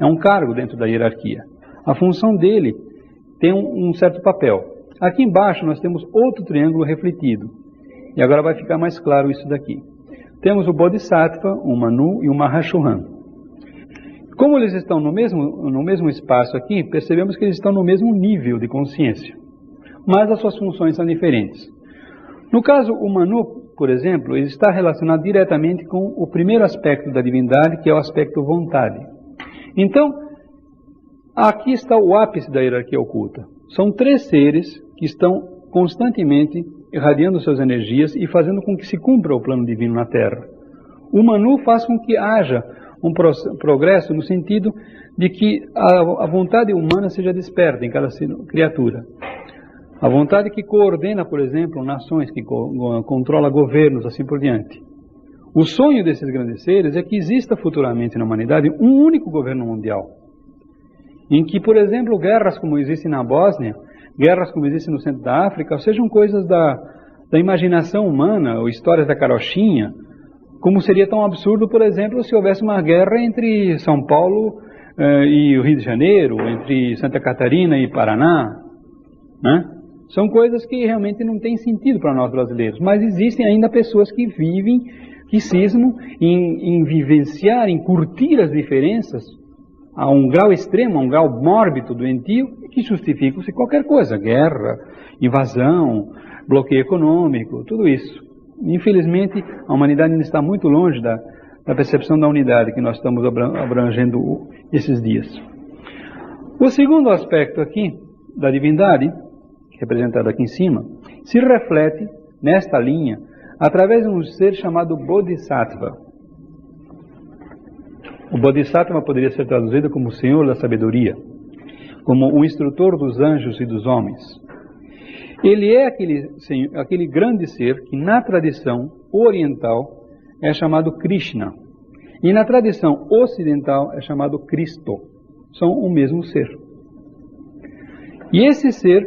é um cargo dentro da hierarquia. A função dele tem um certo papel. Aqui embaixo nós temos outro triângulo refletido. E agora vai ficar mais claro isso daqui. Temos o Bodhisattva, o Manu e o Mahashohan. Como eles estão no mesmo espaço aqui, percebemos que eles estão no mesmo nível de consciência. Mas as suas funções são diferentes. No caso, o Manu, por exemplo, ele está relacionado diretamente com o primeiro aspecto da divindade, que é o aspecto vontade. Então, aqui está o ápice da hierarquia oculta. São 3 seres que estão constantemente irradiando suas energias e fazendo com que se cumpra o plano divino na Terra. O Manu faz com que haja um progresso no sentido de que a vontade humana seja desperta em cada criatura. A vontade que coordena, por exemplo, nações, que controla governos, assim por diante. O sonho desses grandes seres é que exista futuramente na humanidade um único governo mundial, em que, por exemplo, guerras como existem na Bósnia, guerras como existem no centro da África, sejam coisas da imaginação humana, ou histórias da carochinha, como seria tão absurdo, por exemplo, se houvesse uma guerra entre São Paulo e o Rio de Janeiro, entre Santa Catarina e Paraná, né? São coisas que realmente não têm sentido para nós brasileiros, mas existem ainda pessoas que vivem, que cismam em vivenciar, em curtir as diferenças a um grau extremo, a um grau mórbido, doentio, que justificam-se qualquer coisa, guerra, invasão, bloqueio econômico, tudo isso. Infelizmente, a humanidade ainda está muito longe da percepção da unidade que nós estamos abrangendo esses dias. O segundo aspecto aqui da divindade, representado aqui em cima, se reflete nesta linha através de um ser chamado Bodhisattva. O Bodhisattva poderia ser traduzido como o Senhor da Sabedoria, como o instrutor dos anjos e dos homens. Ele é aquele grande ser que na tradição oriental é chamado Krishna e na tradição ocidental é chamado Cristo. São o mesmo ser. E esse ser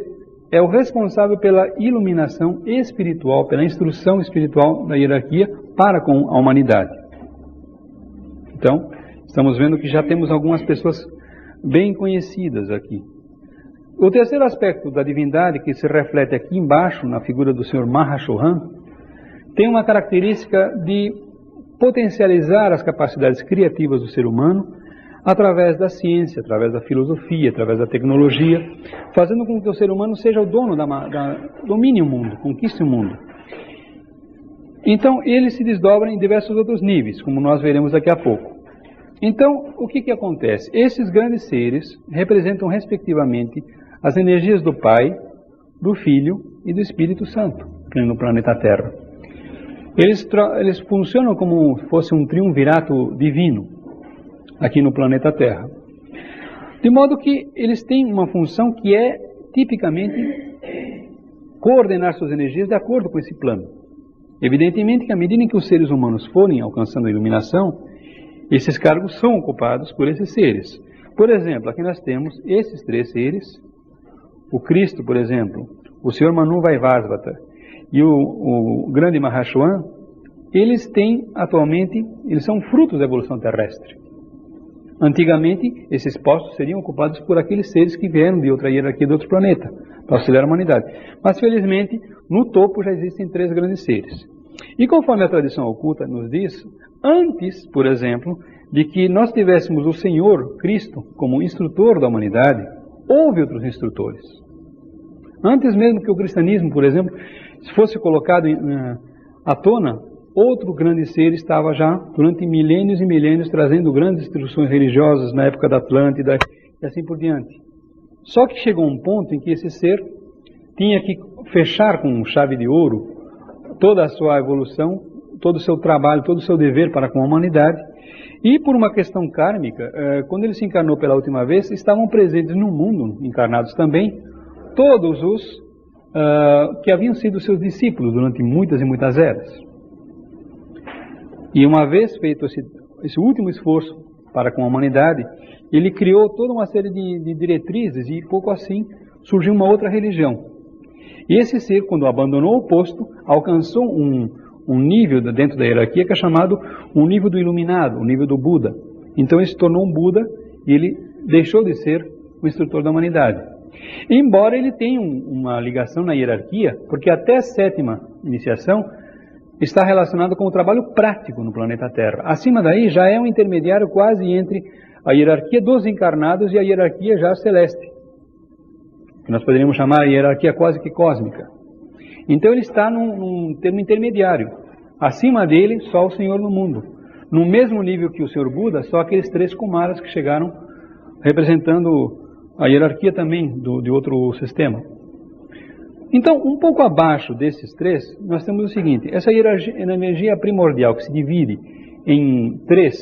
é o responsável pela iluminação espiritual, pela instrução espiritual da hierarquia para com a humanidade. Então, estamos vendo que já temos algumas pessoas bem conhecidas aqui. O terceiro aspecto da divindade, que se reflete aqui embaixo, na figura do Senhor Mahashohan, tem uma característica de potencializar as capacidades criativas do ser humano através da ciência, através da filosofia, através da tecnologia, fazendo com que o ser humano seja o dono domine o mundo, conquiste o mundo. Então, ele se desdobra em diversos outros níveis, como nós veremos daqui a pouco. Então, o que acontece? Esses grandes seres representam, respectivamente, as energias do Pai, do Filho e do Espírito Santo, no planeta Terra. Eles funcionam como se fosse um triunvirato divino aqui no planeta Terra. De modo que eles têm uma função que é, tipicamente, coordenar suas energias de acordo com esse plano. Evidentemente que à medida em que os seres humanos forem alcançando a iluminação, esses cargos são ocupados por esses seres. Por exemplo, aqui nós temos esses 3 seres, o Cristo, por exemplo, o Senhor Manu Vaivasvata e o grande Mahashohan, eles são frutos da evolução terrestre. Antigamente, esses postos seriam ocupados por aqueles seres que vieram de outra hierarquia de outro planeta, para auxiliar a humanidade. Mas, felizmente, no topo já existem 3 grandes seres. E conforme a tradição oculta nos diz, antes, por exemplo, de que nós tivéssemos o Senhor Cristo como instrutor da humanidade, houve outros instrutores. Antes mesmo que o cristianismo, por exemplo, fosse colocado à tona, outro grande ser estava já, durante milênios e milênios, trazendo grandes instruções religiosas na época da Atlântida e assim por diante. Só que chegou um ponto em que esse ser tinha que fechar com chave de ouro toda a sua evolução, todo o seu trabalho, todo o seu dever para com a humanidade. E por uma questão kármica, quando ele se encarnou pela última vez, estavam presentes no mundo, encarnados também, todos os que haviam sido seus discípulos durante muitas e muitas eras. E uma vez feito esse último esforço para com a humanidade, ele criou toda uma série de diretrizes e pouco assim surgiu uma outra religião. E esse ser, quando abandonou o posto, alcançou um nível dentro da hierarquia que é chamado um nível do iluminado, o nível do Buda. Então ele se tornou um Buda e ele deixou de ser o instrutor da humanidade. Embora ele tenha uma ligação na hierarquia, porque até a 7ª iniciação está relacionado com o trabalho prático no planeta Terra. Acima daí já é um intermediário quase entre a hierarquia dos encarnados e a hierarquia já celeste, que nós poderíamos chamar a hierarquia quase que cósmica. Então ele está num termo intermediário. Acima dele, só o Senhor no mundo. No mesmo nível que o Senhor Buda, só aqueles 3 Kumaras que chegaram representando a hierarquia também de outro sistema. Então, um pouco abaixo desses 3, nós temos o seguinte: essa energia primordial que se divide em 3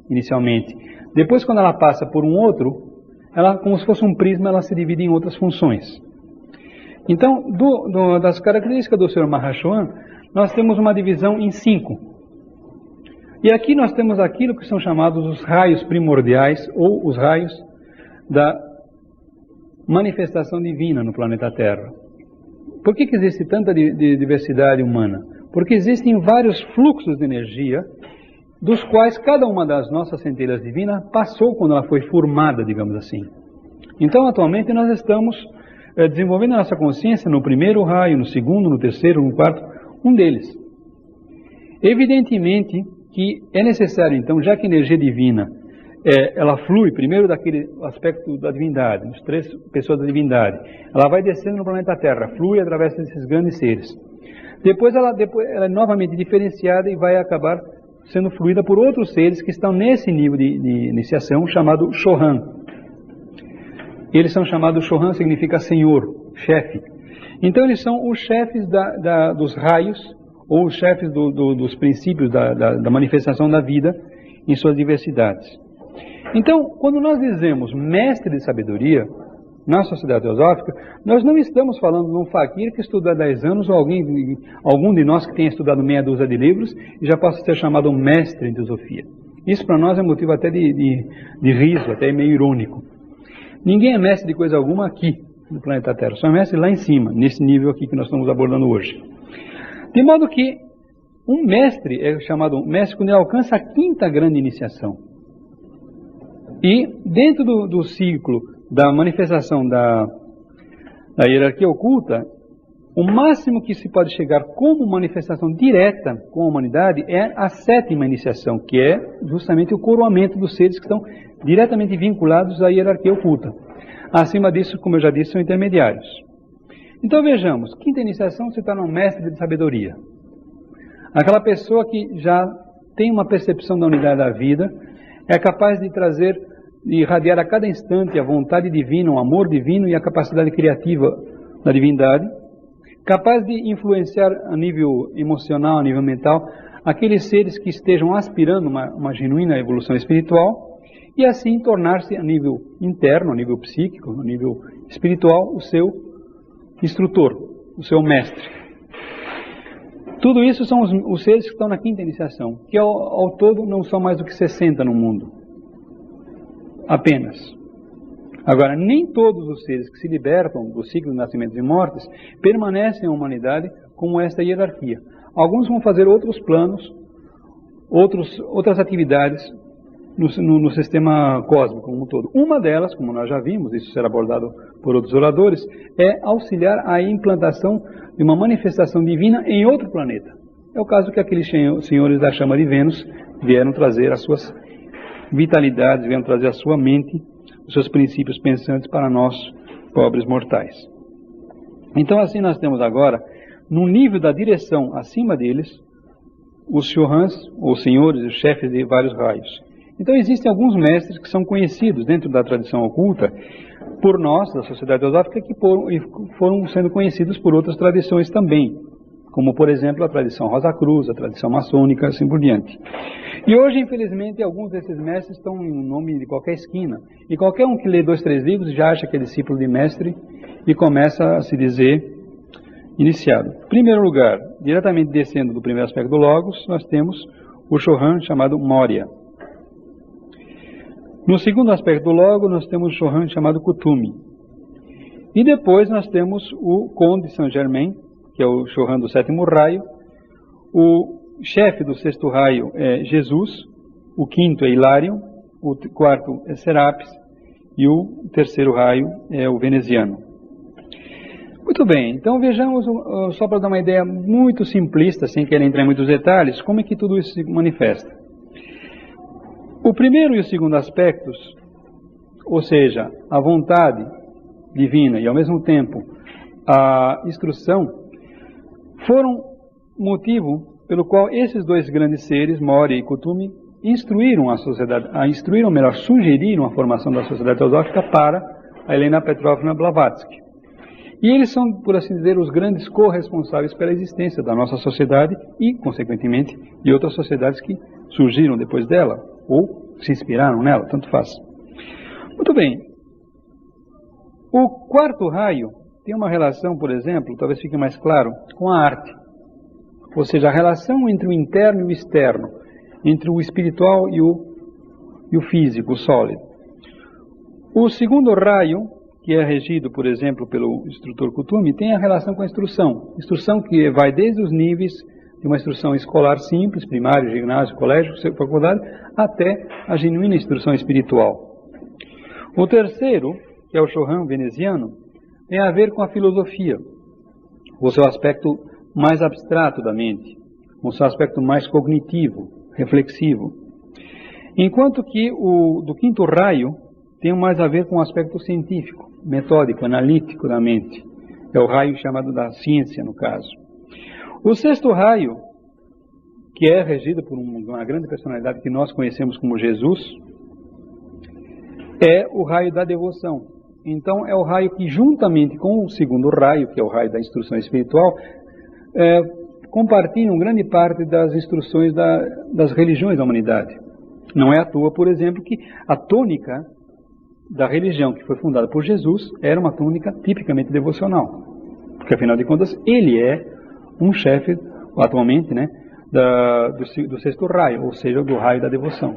inicialmente, depois quando ela passa por um outro, ela, como se fosse um prisma, ela se divide em outras funções. Então, das características do Sr. Mahashohan, nós temos uma divisão em 5. E aqui nós temos aquilo que são chamados os raios primordiais, ou os raios da manifestação divina no planeta Terra. Por que existe tanta diversidade humana? Porque existem vários fluxos de energia, dos quais cada uma das nossas centelhas divinas passou quando ela foi formada, digamos assim. Então, atualmente, nós estamos desenvolvendo a nossa consciência no primeiro raio, no segundo, no terceiro, no quarto, um deles. Evidentemente que é necessário, então, já que a energia divina ela flui primeiro daquele aspecto da divindade, as 3 pessoas da divindade, ela vai descendo no planeta Terra, flui através desses grandes seres. Depois ela é novamente diferenciada e vai acabar sendo fluída por outros seres que estão nesse nível de iniciação, chamado Shohan. Eles são chamados, Shohan significa senhor, chefe. Então eles são os chefes dos raios, ou os chefes dos princípios da manifestação da vida em suas diversidades. Então, quando nós dizemos mestre de sabedoria na sociedade teosófica, nós não estamos falando de um faquir que estuda há 10 anos ou algum de nós que tenha estudado meia dúzia de livros e já possa ser chamado mestre em teosofia. Isso para nós é motivo até de riso, até meio irônico. Ninguém é mestre de coisa alguma aqui no planeta Terra, só é mestre lá em cima, nesse nível aqui que nós estamos abordando hoje. De modo que um mestre é chamado mestre quando ele alcança a 5ª grande iniciação. E dentro do ciclo da manifestação da hierarquia oculta, o máximo que se pode chegar como manifestação direta com a humanidade é a 7ª iniciação, que é justamente o coroamento dos seres que estão diretamente vinculados à hierarquia oculta. Acima disso, como eu já disse, são intermediários. Então vejamos, 5ª iniciação se torna um mestre de sabedoria. Aquela pessoa que já tem uma percepção da unidade da vida, é capaz de trazer, de irradiar a cada instante a vontade divina, o amor divino e a capacidade criativa da divindade, capaz de influenciar a nível emocional, a nível mental, aqueles seres que estejam aspirando uma genuína evolução espiritual, e assim tornar-se a nível interno, a nível psíquico, a nível espiritual, o seu instrutor, o seu mestre. Tudo isso são os seres que estão na 5ª iniciação, que ao todo não são mais do que 60 no mundo. Apenas. Agora, nem todos os seres que se libertam do ciclo de nascimentos e mortes permanecem na humanidade como esta hierarquia. Alguns vão fazer outros planos, outras atividades no sistema cósmico como um todo. Uma delas, como nós já vimos, isso será abordado por outros oradores, é auxiliar a implantação de uma manifestação divina em outro planeta. É o caso que aqueles senhores da chama de Vênus vieram trazer as suas vitalidades, vieram trazer a sua mente, os seus princípios pensantes para nós, pobres mortais. Então assim nós temos agora, no nível da direção acima deles, os Shohans, ou senhores, os chefes de vários raios. Então existem alguns mestres que são conhecidos dentro da tradição oculta por nós, da sociedade teosófica, que foram sendo conhecidos por outras tradições também, como por exemplo a tradição Rosa Cruz, a tradição maçônica, assim por diante. E hoje, infelizmente, alguns desses mestres estão em nome de qualquer esquina, e qualquer um que lê 2, 3 livros já acha que é discípulo de mestre e começa a se dizer iniciado. Em primeiro lugar, diretamente descendo do primeiro aspecto do Logos, nós temos o Shohan chamado Moria. No segundo aspecto do logo, nós temos o Chohan chamado Kuthumi. E depois nós temos o Conde Saint-Germain, que é o Chohan do sétimo raio. O chefe do sexto raio é Jesus, o quinto é Hilarion, o quarto é Serapis e o terceiro raio é o veneziano. Muito bem, então vejamos, só para dar uma ideia muito simplista, sem querer entrar em muitos detalhes, como é que tudo isso se manifesta. O primeiro e o segundo aspectos, ou seja, a vontade divina e ao mesmo tempo a instrução, foram motivo pelo qual esses dois grandes seres, Moria e Kuthumi, instruíram a sociedade, sugeriram a formação da sociedade teosófica para a Helena Petrovna Blavatsky. E eles são, por assim dizer, os grandes corresponsáveis pela existência da nossa sociedade e, consequentemente, de outras sociedades que surgiram depois dela, ou se inspiraram nela, tanto faz. Muito bem. O quarto raio tem uma relação, por exemplo, talvez fique mais claro, com a arte. Ou seja, a relação entre o interno e o externo, entre o espiritual e o físico, o sólido. O segundo raio, que é regido, por exemplo, pelo instrutor Kuthumi, tem a relação com a instrução. Instrução que vai desde os níveis de uma instrução escolar simples, primário, ginásio, colégio, faculdade, até a genuína instrução espiritual. O terceiro, que é o Chohan veneziano, tem a ver com a filosofia, o seu aspecto mais abstrato da mente, o seu aspecto mais cognitivo, reflexivo. Enquanto que o do quinto raio tem mais a ver com o aspecto científico, metódico, analítico da mente. É o raio chamado da ciência, no caso. O sexto raio, que é regido por uma grande personalidade que nós conhecemos como Jesus, é o raio da devoção. Então, é o raio que, juntamente com o segundo raio, que é o raio da instrução espiritual, compartilham grande parte das instruções das religiões da humanidade. Não é à toa, por exemplo, que a tônica da religião que foi fundada por Jesus era uma tônica tipicamente devocional, porque afinal de contas ele é um chefe atualmente, né, do sexto raio, ou seja, do raio da devoção.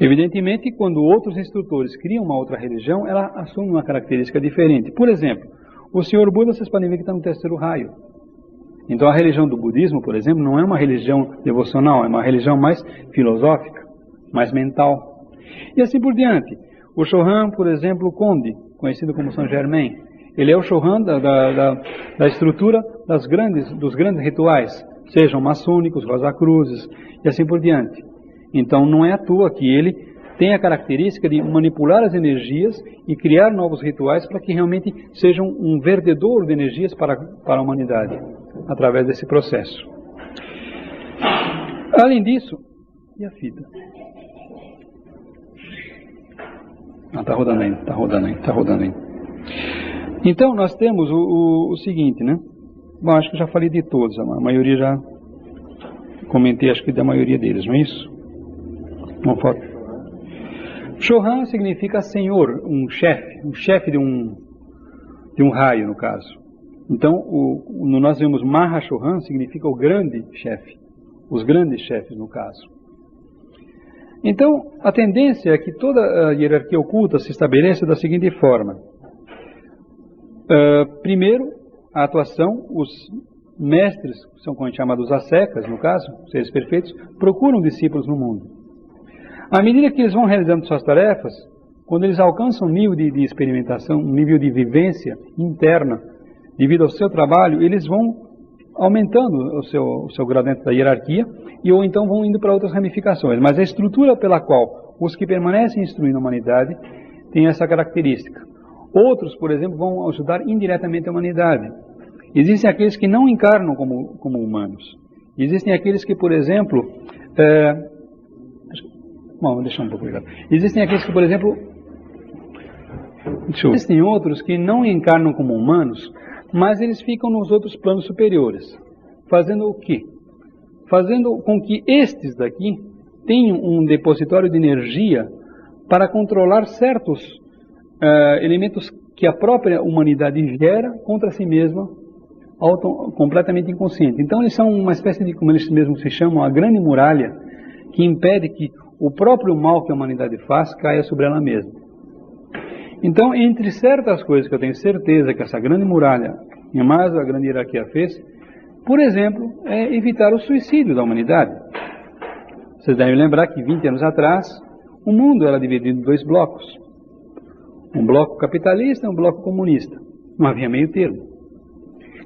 Evidentemente, quando outros instrutores criam uma outra religião, ela assume uma característica diferente. Por exemplo, o Senhor Buda, vocês podem ver que está no terceiro raio. Então a religião do budismo, por exemplo, não é uma religião devocional, é uma religião mais filosófica, mais mental. E assim por diante. O Chohan, por exemplo, o Conde, conhecido como Saint-Germain, ele é o Chohan da estrutura dos grandes rituais, sejam maçônicos, rosacruzes e assim por diante. Então não é à toa que ele tem a característica de manipular as energias e criar novos rituais para que realmente sejam um vertedouro de energias para a humanidade, através desse processo. Além disso, e a fita? Está rodando ainda. Então, nós temos o seguinte, né? Bom, acho que eu já falei de todos, a maioria já comentei, acho que da maioria deles, não é isso? Uma foto. Chohan significa senhor, um chefe de um raio, no caso. Então, nós vemos Maha Chohan significa o grande chefe, os grandes chefes, no caso. Então, a tendência é que toda a hierarquia oculta se estabeleça da seguinte forma. Primeiro, a atuação, os mestres, são chamados ascekas, no caso, seres perfeitos, procuram discípulos no mundo. À medida que eles vão realizando suas tarefas, quando eles alcançam um nível de experimentação, um nível de vivência interna, devido ao seu trabalho, eles vão aumentando o seu grau dentro da hierarquia, ou então vão indo para outras ramificações. Mas a estrutura pela qual os que permanecem instruindo a humanidade tem essa característica. Outros, por exemplo, vão ajudar indiretamente a humanidade. Existem aqueles que não encarnam como humanos. Existem aqueles que, por exemplo... Bom, deixa um pouco ligado. Existem aqueles que, por exemplo... Existem outros que não encarnam como humanos, mas eles ficam nos outros planos superiores. Fazendo o quê? Fazendo com que estes daqui tenham um depositório de energia para controlar certos elementos que a própria humanidade gera contra si mesma, completamente inconsciente. Então eles são uma espécie de, como eles mesmos se chamam, a grande muralha, que impede que o próprio mal que a humanidade faz caia sobre ela mesma. Então, entre certas coisas que eu tenho certeza que essa grande muralha, e mais a grande hierarquia fez, por exemplo, é evitar o suicídio da humanidade. Vocês devem lembrar que 20 anos atrás, o mundo era dividido em 2 blocos. Um bloco capitalista e um bloco comunista. Não havia meio termo.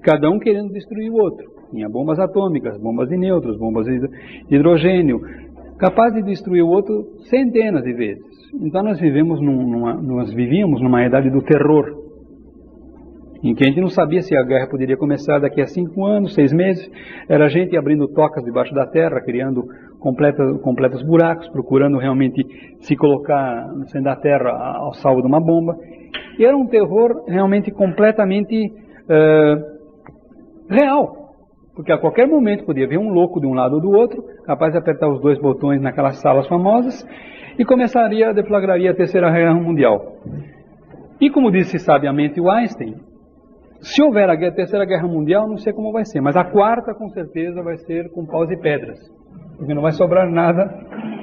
Cada um querendo destruir o outro. Tinha bombas atômicas, bombas de nêutrons, bombas de hidrogênio, capaz de destruir o outro centenas de vezes. Então nós vivíamos numa idade do terror, em que a gente não sabia se a guerra poderia começar daqui a 5 anos, 6 meses. Era gente abrindo tocas debaixo da terra, criando completos buracos, procurando realmente se colocar no centro da terra ao salvo de uma bomba. E era um terror realmente completamente real. Porque a qualquer momento podia haver um louco de um lado ou do outro, capaz de apertar os 2 botões naquelas salas famosas, e deflagraria a Terceira Guerra Mundial. E como disse sabiamente o Einstein, se houver a Terceira Guerra Mundial, não sei como vai ser, mas a 4ª com certeza vai ser com paus e pedras, porque não vai sobrar nada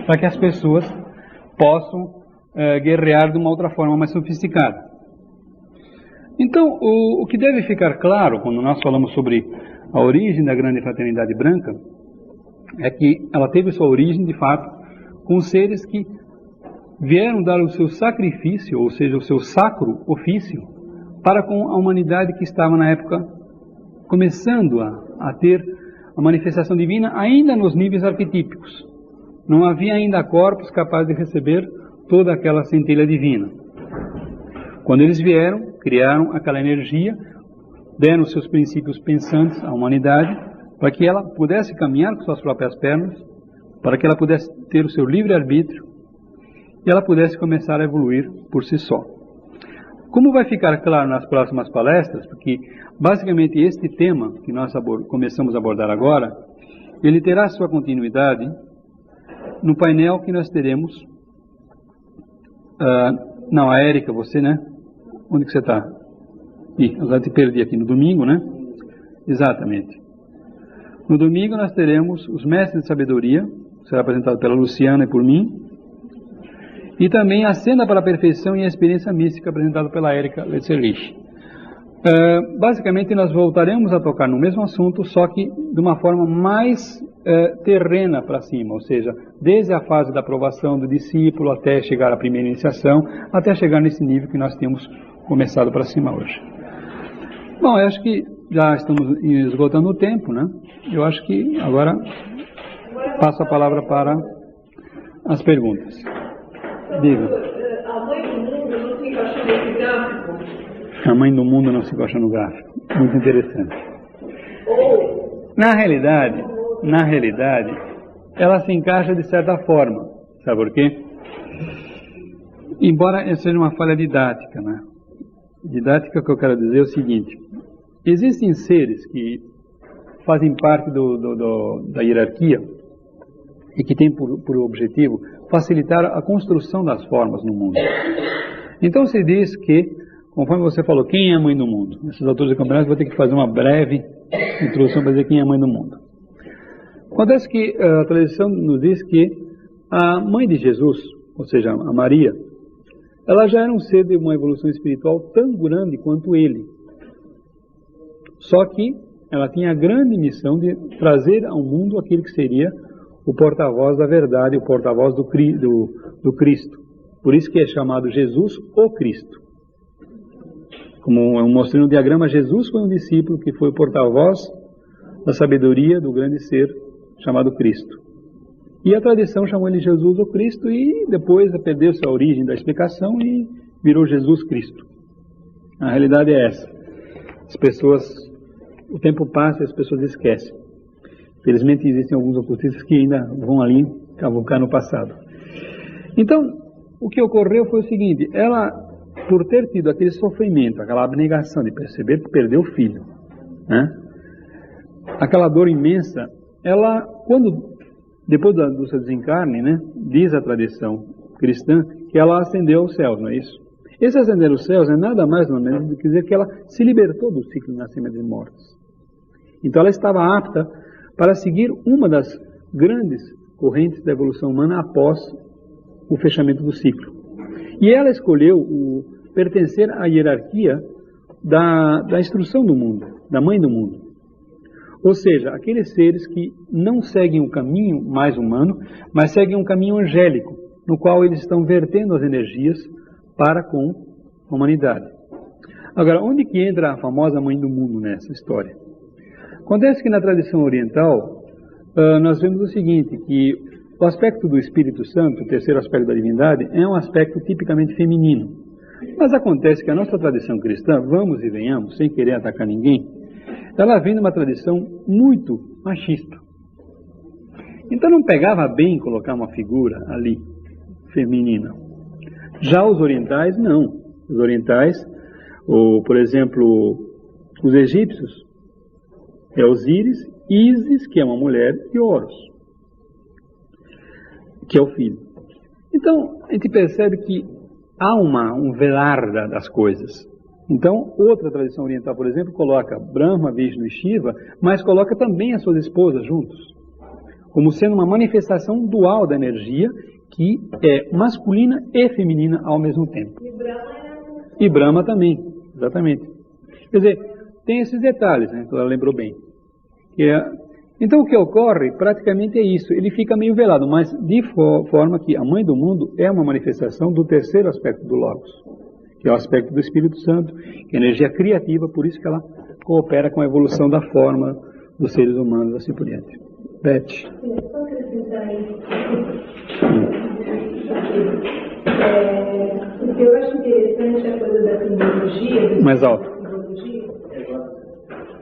para que as pessoas possam guerrear de uma outra forma mais sofisticada. Então, o que deve ficar claro quando nós falamos sobre a origem da grande fraternidade branca é que ela teve sua origem, de fato, com seres que vieram dar o seu sacrifício, ou seja, o seu sacro ofício, para com a humanidade que estava na época começando a ter a manifestação divina ainda nos níveis arquetípicos. Não havia ainda corpos capazes de receber toda aquela centelha divina. Quando eles vieram, criaram aquela energia, deram os seus princípios pensantes à humanidade, para que ela pudesse caminhar com suas próprias pernas, para que ela pudesse ter o seu livre-arbítrio, e ela pudesse começar a evoluir por si só. Como vai ficar claro nas próximas palestras, porque basicamente este tema que nós começamos a abordar agora, ele terá sua continuidade no painel que nós teremos. Não, a Érica, você, né? Onde que você está? Ih, agora te perdi aqui, no domingo, né? Exatamente. No domingo nós teremos os Mestres de Sabedoria, será apresentado pela Luciana e por mim, e também a Senda para a Perfeição e a Experiência Mística, apresentado pela Érica Letzerlich. Basicamente nós voltaremos a tocar no mesmo assunto, só que de uma forma mais terrena para cima, ou seja, desde a fase da aprovação do discípulo até chegar à primeira iniciação, até chegar nesse nível que nós temos começado para cima hoje. Bom, eu acho que já estamos esgotando o tempo, né? Eu acho que agora passo a palavra para as perguntas. Diga. A mãe do mundo não se encaixa nesse gráfico? A mãe do mundo não se encaixa no gráfico. Muito interessante. Na realidade, ela se encaixa de certa forma. Sabe por quê? Embora seja uma falha didática, né? Didática que eu quero dizer é o seguinte: existem seres que fazem parte da hierarquia e que têm por objetivo facilitar a construção das formas no mundo. Então se diz que, conforme você falou, quem é a mãe do mundo? Nesses autores de campeonato vou ter que fazer uma breve introdução para dizer quem é a mãe do mundo. Acontece que a tradição nos diz que a mãe de Jesus, ou seja, a Maria, ela já era um ser de uma evolução espiritual tão grande quanto ele. Só que ela tinha a grande missão de trazer ao mundo aquele que seria o porta-voz da verdade, o porta-voz do Cristo. Por isso que é chamado Jesus o Cristo. Como eu mostrei no diagrama, Jesus foi um discípulo que foi o porta-voz da sabedoria do grande ser chamado Cristo. E a tradição chamou ele Jesus o Cristo e depois perdeu-se a origem da explicação e virou Jesus Cristo. A realidade é essa. As pessoas, o tempo passa e as pessoas esquecem. Felizmente existem alguns ocultistas que ainda vão ali cavucar no passado. Então, o que ocorreu foi o seguinte: ela, por ter tido aquele sofrimento, aquela abnegação de perceber que perdeu o filho, né? Aquela dor imensa, ela, depois do seu desencarne, né, diz a tradição cristã que ela ascendeu aos céus, não é isso? Esse ascender aos céus é nada mais ou menos do que dizer que ela se libertou do ciclo de nascimentos e mortes. Então ela estava apta para seguir uma das grandes correntes da evolução humana após o fechamento do ciclo. E ela escolheu pertencer à hierarquia da instrução do mundo, da mãe do mundo. Ou seja, aqueles seres que não seguem um caminho mais humano, mas seguem um caminho angélico, no qual eles estão vertendo as energias para com a humanidade. Agora, onde que entra a famosa mãe do mundo nessa história? Acontece que na tradição oriental, nós vemos o seguinte, que o aspecto do Espírito Santo, o terceiro aspecto da divindade, é um aspecto tipicamente feminino. Mas acontece que a nossa tradição cristã, vamos e venhamos, sem querer atacar ninguém, ela vem de uma tradição muito machista. Então não pegava bem colocar uma figura ali, feminina. Já os orientais, não. Os orientais, por exemplo, os egípcios, é Osíris, Ísis, que é uma mulher, e Horus, que é o filho. Então, a gente percebe que há um velar das coisas. Então, outra tradição oriental, por exemplo, coloca Brahma, Vishnu e Shiva, mas coloca também as suas esposas juntos, como sendo uma manifestação dual da energia, que é masculina e feminina ao mesmo tempo. E Brahma também, exatamente. Quer dizer, tem esses detalhes, né, que ela lembrou bem. Então o que ocorre praticamente é isso, ele fica meio velado, mas de forma que a mãe do mundo é uma manifestação do terceiro aspecto do Logos, que é o aspecto do Espírito Santo, que é energia criativa, por isso que ela coopera com a evolução da forma dos seres humanos, assim por diante. Beth. Porque eu acho interessante a coisa da simbologia. Mais alto.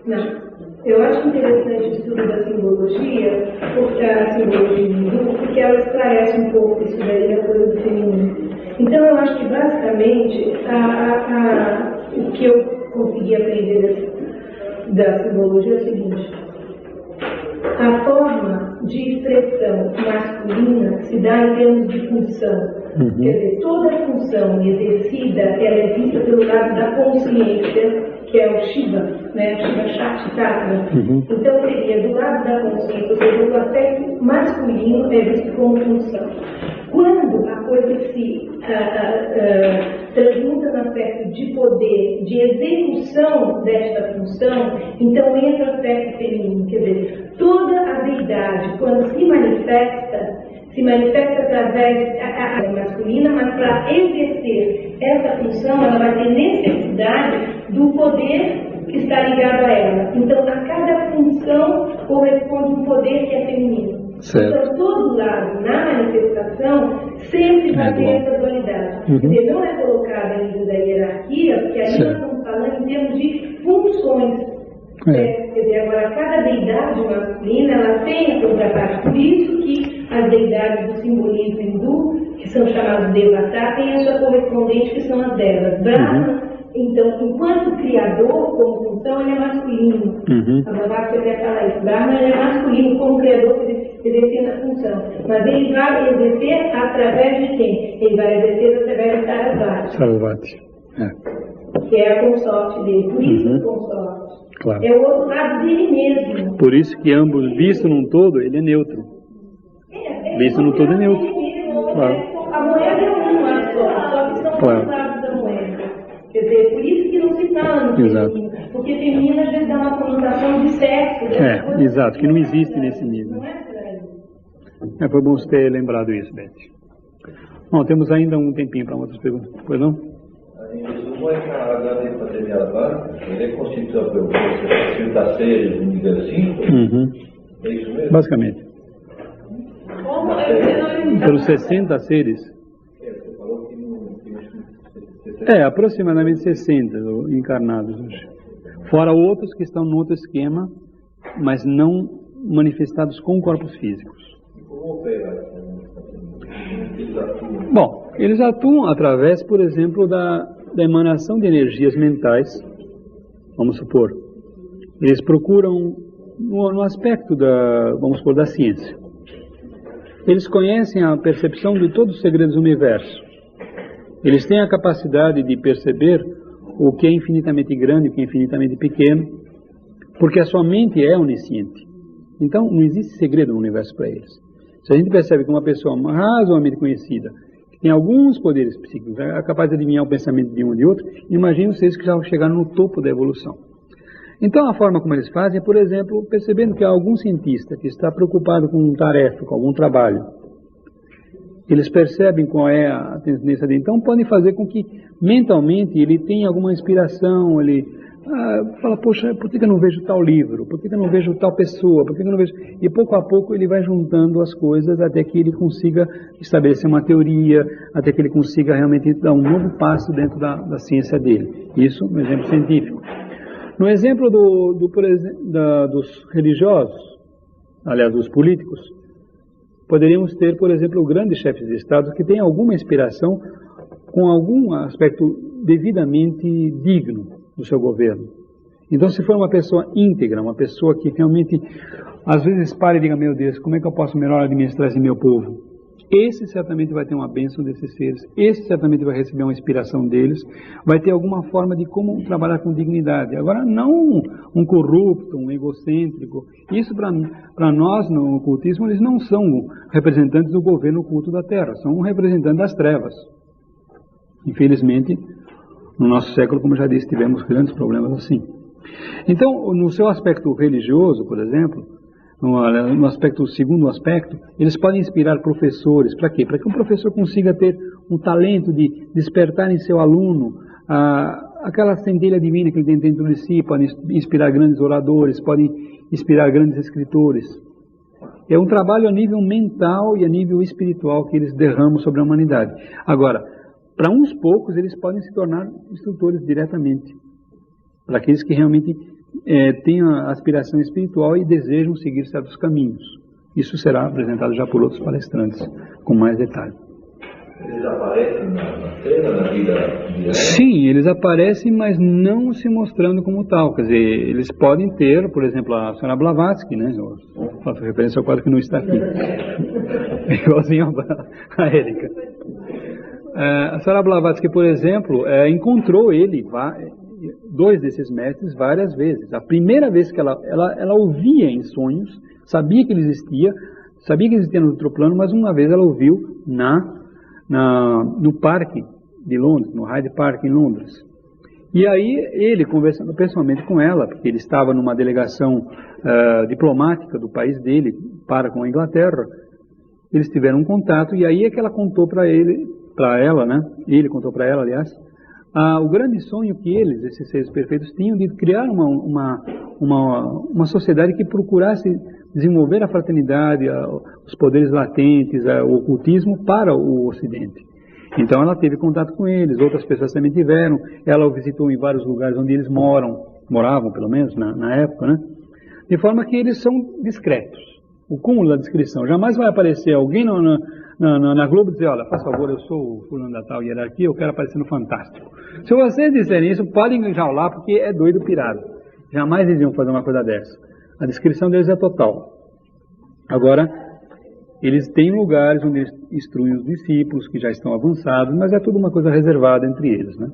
Não. Eu acho interessante o estudo da simbologia, porque a simbologia hindu, porque ela esclarece um pouco isso daí da coisa do feminino. Então eu acho que basicamente o que eu consegui aprender da simbologia é o seguinte: a forma de expressão masculina se dá em termos de função. Quer dizer, toda função exercida, ela é vista pelo lado da consciência, que é o Shiva, né? O Shiva Shakti Tatra. Então seria do lado da consciência, ou seja, o aspecto masculino é visto como função. Quando a coisa se transmuta no aspecto de poder, de execução desta função, então entra o aspecto feminino. Quer dizer, toda a deidade, quando se manifesta através da masculina, mas para exercer essa função, ela vai ter necessidade do poder que está ligado a ela. Então, a cada função corresponde um poder que é feminino. Certo. Então, todo lado, na manifestação, sempre vai ter essa dualidade. Quer dizer, não é colocada a nível da hierarquia, porque ali nós estamos falando em termos de funções. Quer dizer, agora, cada deidade masculina, ela tem a contraparte. Por isso que as deidades do simbolismo hindu, que são chamadas Devata, têm a sua correspondente, que são as devas. Brahma, então, enquanto criador, como função, ele é masculino. A Blavatsky quer falar isso. Brahma ele é masculino como criador, exercendo a função. Mas ele vai exercer através de quem? Ele vai exercer através de Sarasvati. Sarasvati. Que é a consorte dele. Por isso, consorte. Claro. É o outro lado dele mesmo. Por isso que ambos, visto num todo, ele é neutro. Visto num todo é neutro. Claro. A moeda é uma só que são os lados da moeda. Quer dizer, por isso que não se fala no feminino. Porque feminino às vezes dá uma conotação de sexo. Exato, que não existe nesse nível. Não é por aí. Foi bom você ter lembrado isso, Beth. Bom, temos ainda um tempinho para outras perguntas. Pois não? Em resumo, é que a HD Paternidade, ele é constituído pelo processo da série, vamos dizer assim. É isso mesmo? Basicamente. Pelos 60 seres. Você falou que aproximadamente 60 encarnados hoje. Fora outros que estão no outro esquema, mas não manifestados com corpos físicos. E como opera? Eles atuam? Bom, eles atuam através, por exemplo, da emanação de energias mentais, vamos supor. Eles procuram no aspecto da ciência. Eles conhecem a percepção de todos os segredos do universo. Eles têm a capacidade de perceber o que é infinitamente grande e o que é infinitamente pequeno, porque a sua mente é onisciente. Então, não existe segredo no universo para eles. Se a gente percebe que uma pessoa razoavelmente conhecida, que tem alguns poderes psíquicos, é capaz de adivinhar o pensamento de um ou de outro, imagine vocês que já chegaram no topo da evolução. Então a forma como eles fazem é, por exemplo, percebendo que há algum cientista que está preocupado com uma tarefa, com algum trabalho, eles percebem qual é a tendência dele, então podem fazer com que mentalmente ele tenha alguma inspiração, ele fala, poxa, por que eu não vejo tal livro? Por que eu não vejo tal pessoa? Por que eu não vejo... E pouco a pouco ele vai juntando as coisas até que ele consiga estabelecer uma teoria, até que ele consiga realmente dar um novo passo dentro da ciência dele. Isso no exemplo científico. No exemplo dos religiosos, aliás, dos políticos, poderíamos ter, por exemplo, grandes chefes de Estado que têm alguma inspiração com algum aspecto devidamente digno do seu governo. Então, se for uma pessoa íntegra, uma pessoa que realmente, às vezes, para e diga, meu Deus, como é que eu posso melhor administrar esse meu povo? Esse certamente vai ter uma bênção desses seres, esse certamente vai receber uma inspiração deles, vai ter alguma forma de como trabalhar com dignidade. Agora, não um corrupto, um egocêntrico. Isso, para nós, no ocultismo, eles não são representantes do governo oculto da Terra, são representantes das trevas. Infelizmente, no nosso século, como já disse, tivemos grandes problemas assim. Então, no seu aspecto religioso, por exemplo, no segundo aspecto, eles podem inspirar professores. Para quê? Para que um professor consiga ter um talento de despertar em seu aluno aquela centelha divina que ele tem dentro de si. Podem inspirar grandes oradores, podem inspirar grandes escritores. É um trabalho a nível mental e a nível espiritual que eles derramam sobre a humanidade. Agora, para uns poucos, eles podem se tornar instrutores diretamente. Para aqueles que realmente têm a aspiração espiritual e desejam seguir certos caminhos. Isso será apresentado já por outros palestrantes, com mais detalhe. Eles aparecem na cena, na vida diária? Sim, eles aparecem, mas não se mostrando como tal. Quer dizer, eles podem ter, por exemplo, a senhora Blavatsky, né? Eu faço referência ao quadro que não está aqui. Igualzinho a Érica. A senhora Blavatsky, por exemplo, encontrou ele, dois desses mestres, várias vezes. A primeira vez que ela ouvia em sonhos, sabia que ele existia no outro plano, mas uma vez ela ouviu no parque de Londres, no Hyde Park em Londres. E aí ele, conversando pessoalmente com ela, porque ele estava numa delegação diplomática do país dele para com a Inglaterra, eles tiveram um contato, e aí é que ela contou ela, né? Ele contou para ela, aliás, o grande sonho que eles, esses seres perfeitos, tinham de criar uma sociedade que procurasse desenvolver a fraternidade, os poderes latentes, o ocultismo para o Ocidente. Então ela teve contato com eles, outras pessoas também tiveram, ela o visitou em vários lugares onde eles moravam pelo menos na época, né? De forma que eles são discretos. O cúmulo da descrição. Jamais vai aparecer alguém na Globo dizer, olha, faz favor, eu sou o fulano da tal hierarquia, eu quero aparecer no Fantástico. Se vocês disserem isso, podem enjaular, porque é doido pirado. Jamais eles iam fazer uma coisa dessa. A descrição deles é total. Agora, eles têm lugares onde eles instruem os discípulos, que já estão avançados, mas é tudo uma coisa reservada entre eles, né?